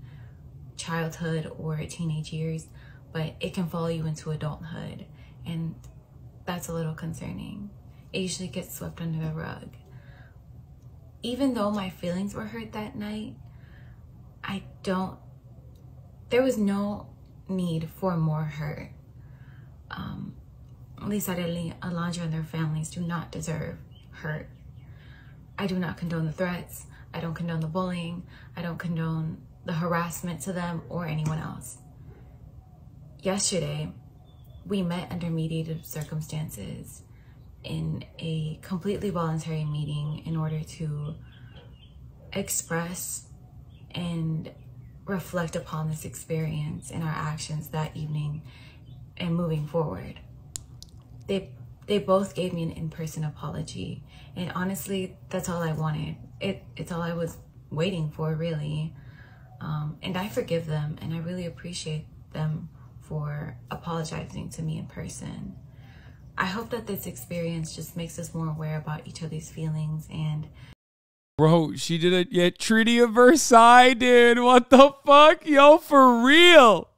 childhood or teenage years, but it can follow you into adulthood. And that's a little concerning. It usually gets swept under the rug. Even though my feelings were hurt that night, there was no need for more hurt. Lisa, Alondra, and their families do not deserve hurt. I do not condone the threats. I don't condone the bullying. I don't condone the harassment to them or anyone else. Yesterday, we met under mediated circumstances in a completely voluntary meeting in order to express and reflect upon this experience and our actions that evening and moving forward. They both gave me an in-person apology, and honestly, that's all I wanted. It's all I was waiting for, really. And I forgive them, and I really appreciate them for apologizing to me in person. I hope that this experience just makes us more aware about each other's feelings. And bro, she did it. Yeah, Treaty of Versailles, dude. What the fuck? Yo, for real.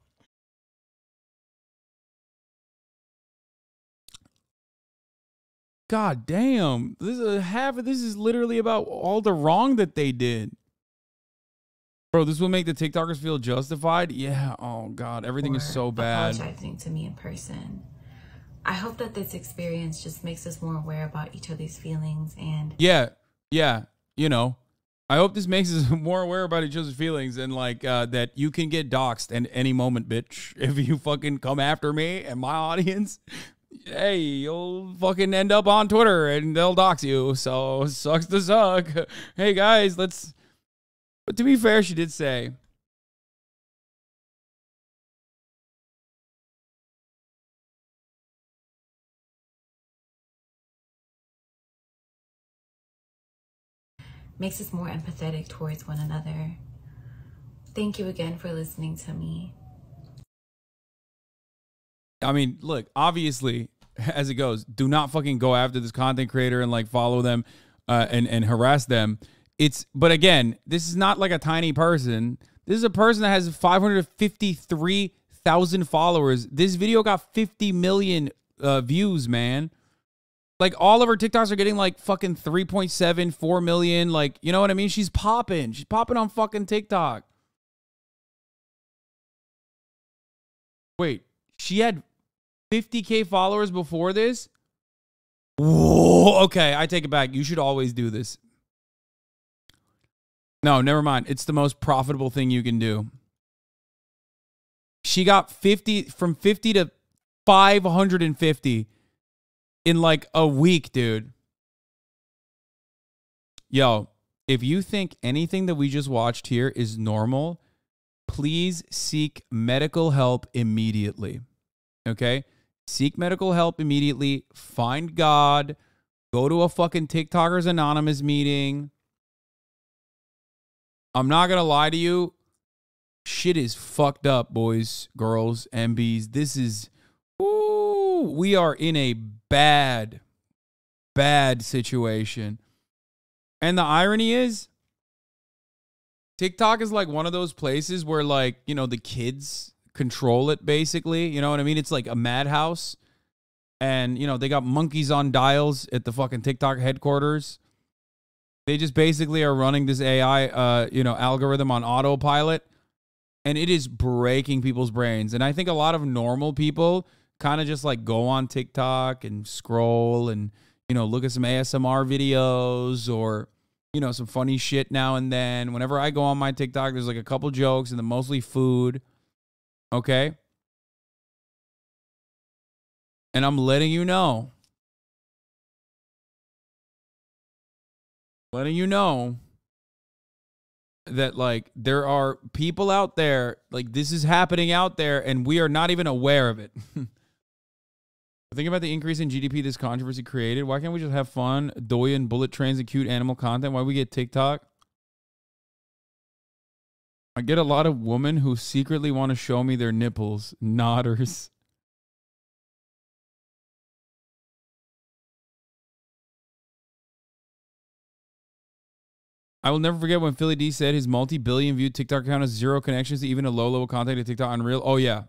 God damn. This is half of this is literally about all the wrong that they did. Bro, this will make the TikTokers feel justified. Yeah. Oh God, everything is so bad. Apologizing to me in person. I hope that this experience just makes us more aware about each other's feelings. And yeah, you know, I hope this makes us more aware about each other's feelings and like that you can get doxxed at any moment, bitch. If you fucking come after me and my audience, hey, you'll fucking end up on Twitter and they'll dox you. So sucks to suck. Hey guys, let's. But to be fair, she did say. Makes us more empathetic towards one another. Thank you again for listening to me. I mean, look, obviously, as it goes, do not fucking go after this content creator and like follow them and harass them. But again, this is not like a tiny person. This is a person that has 553,000 followers. This video got 50 million views, man. Like, all of her TikToks are getting, like, fucking 3.7, 4 million. Like, you know what I mean? She's popping. She's popping on fucking TikTok. Wait, she had 50K followers before this? Whoa, okay, I take it back. You should always do this. No, never mind. It's the most profitable thing you can do. She got from 50 to 550 in like a week, dude. Yo, if you think anything that we just watched here is normal, please seek medical help immediately. Okay? Seek medical help immediately. Find God. Go to a fucking TikTokers Anonymous meeting. I'm not going to lie to you. Shit is fucked up, boys, girls, MBs. This is, ooh, we are in a bad situation. And the irony is, TikTok is like one of those places where, like, you know, the kids control it, basically. You know what I mean? It's like a madhouse. And, you know, they got monkeys on dials at the fucking TikTok headquarters. They just basically are running this AI, you know, algorithm on autopilot. And it is breaking people's brains. And I think a lot of normal people kind of just like go on TikTok and scroll and, you know, look at some ASMR videos or, you know, some funny shit now and then. Whenever I go on my TikTok, there's like a couple jokes and then mostly food. Okay? And I'm letting you know. That, like, there are people out there, like, this is happening out there, and we are not even aware of it. Think about the increase in GDP this controversy created. Why can't we just have fun, doyen, bullet trains, and cute animal content? Why we get TikTok? I get a lot of women who secretly want to show me their nipples. Nodders. I will never forget when Philly D said his multi-billion view TikTok account has zero connections to even a low-level contact to TikTok Unreal. Oh, yeah.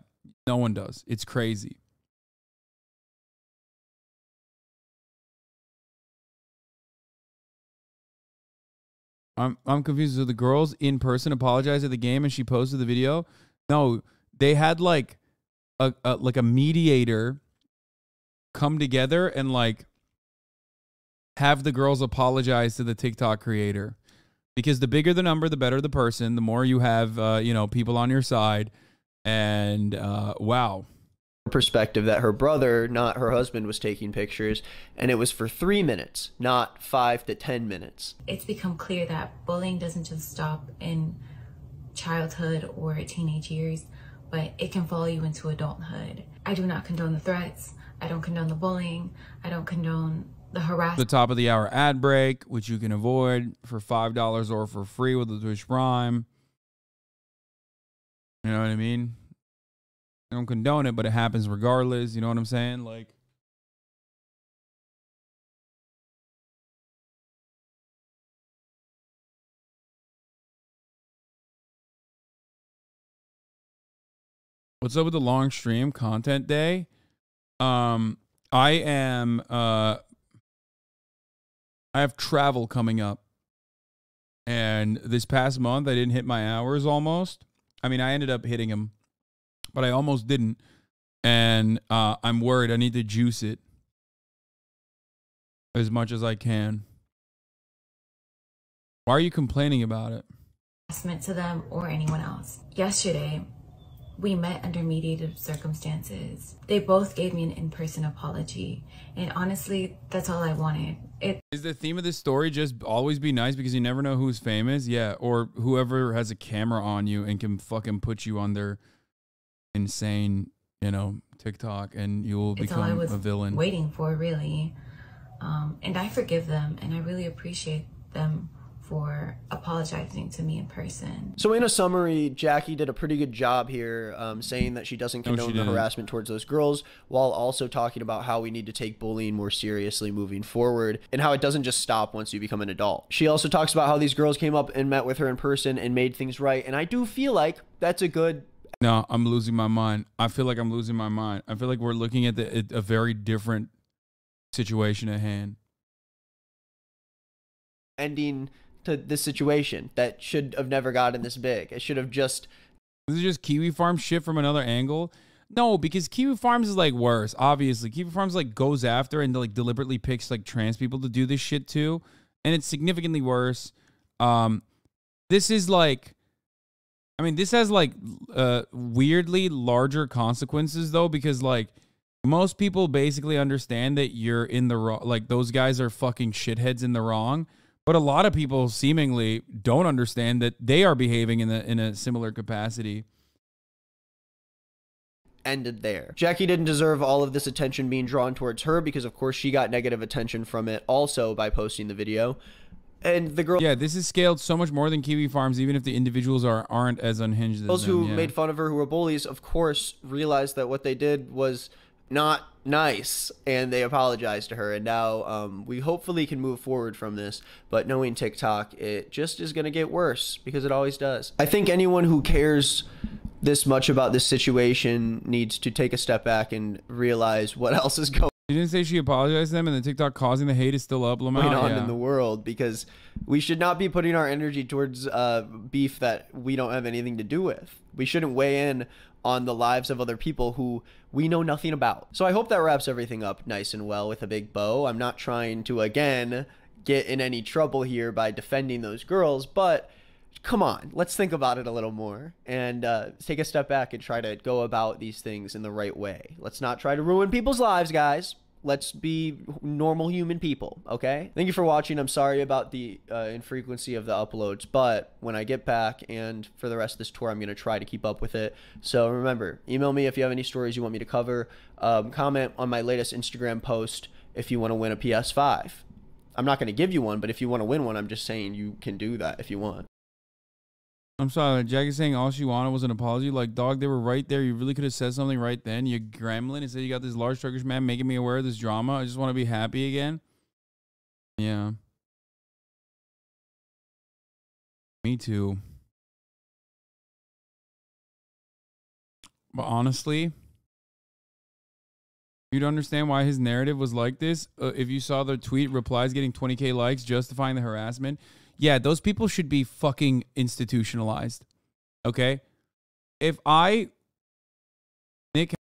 No one does. It's crazy. I'm confused. So the girls in person apologized at the game and she posted the video? No, they had like a mediator come together and like have the girls apologize to the TikTok creator. Because the bigger the number, the better the person, the more you have, you know, people on your side. And wow. Perspective that her brother, not her husband, was taking pictures, and it was for 3 minutes, not 5 to 10 minutes. It's become clear that bullying doesn't just stop in childhood or teenage years, but it can follow you into adulthood. I do not condone the threats. I don't condone the bullying. I don't condone the harassment. The top of the hour ad break, which you can avoid for $5 or for free with the Twitch Prime. You know what I mean? I don't condone it, but it happens regardless. You know what I'm saying? Like, what's up with the long stream content day? I have travel coming up. And this past month, I didn't hit my hours almost. I mean, I ended up hitting them, but I almost didn't. And I'm worried. I need to juice it as much as I can. Why are you complaining about it? Harassment to them or anyone else. Yesterday, we met under mediated circumstances. They both gave me an in-person apology. And honestly, that's all I wanted. Is the theme of this story just always be nice because you never know who's famous? Yeah, or whoever has a camera on you and can fucking put you on their insane, you know, TikTok, and you will become a villain. Waiting for, really. And I forgive them, and I really appreciate them for apologizing to me in person. So in a summary, Jackie did a pretty good job here, saying that she doesn't condone the harassment towards those girls, while also talking about how we need to take bullying more seriously moving forward, and how it doesn't just stop once you become an adult. She also talks about how these girls came up and met with her in person and made things right, and I do feel like that's a good... No, I'm losing my mind. I feel like I'm losing my mind. I feel like we're looking at a very different situation at hand. Ending to this situation that should have never gotten this big. It should have just... This is just Kiwi Farm shit from another angle? No, because Kiwi Farms is like worse, obviously. Kiwi Farms like goes after and like deliberately picks like trans people to do this shit too. And it's significantly worse. This is like... I mean, this has like weirdly larger consequences though, because like most people basically understand that you're in the wrong, like those guys are fucking shitheads in the wrong. But a lot of people seemingly don't understand that they are behaving in a similar capacity. ended there. Jackie didn't deserve all of this attention being drawn towards her because of course she got negative attention from it also by posting the video. And the girl, yeah, this is scaled so much more than Kiwi Farms, even if the individuals aren't as unhinged as those them, who made fun of her, who were bullies, of course realized that what they did was not nice, and they apologized to her. And now we hopefully can move forward from this, but knowing TikTok, it just is going to get worse because it always does. I think anyone who cares this much about this situation needs to take a step back and realize what else is going on. You didn't say she apologized to them, and the TikTok causing the hate is still up. Going on in the world, because we should not be putting our energy towards beef that we don't have anything to do with. We shouldn't weigh in on the lives of other people who we know nothing about. So I hope that wraps everything up nice and well with a big bow. I'm not trying to, again, get in any trouble here by defending those girls, but come on, let's think about it a little more and take a step back and try to go about these things in the right way. Let's not try to ruin people's lives, guys. Let's be normal human people, okay? Thank you for watching. I'm sorry about the infrequency of the uploads, but when I get back and for the rest of this tour, I'm going to try to keep up with it. So remember, email me if you have any stories you want me to cover. Comment on my latest Instagram post if you want to win a PS5. I'm not going to give you one, but if you want to win one, I'm just saying you can do that if you want. I'm sorry, Jackie's saying all she wanted was an apology. Like, dog, they were right there. You really could have said something right then. You gremlin and said you got this large Turkish man making me aware of this drama. I just want to be happy again. Yeah. Me too. But honestly, you'd understand why his narrative was like this. If you saw the tweet replies getting 20K likes justifying the harassment. Yeah, those people should be fucking institutionalized. Okay? If Nick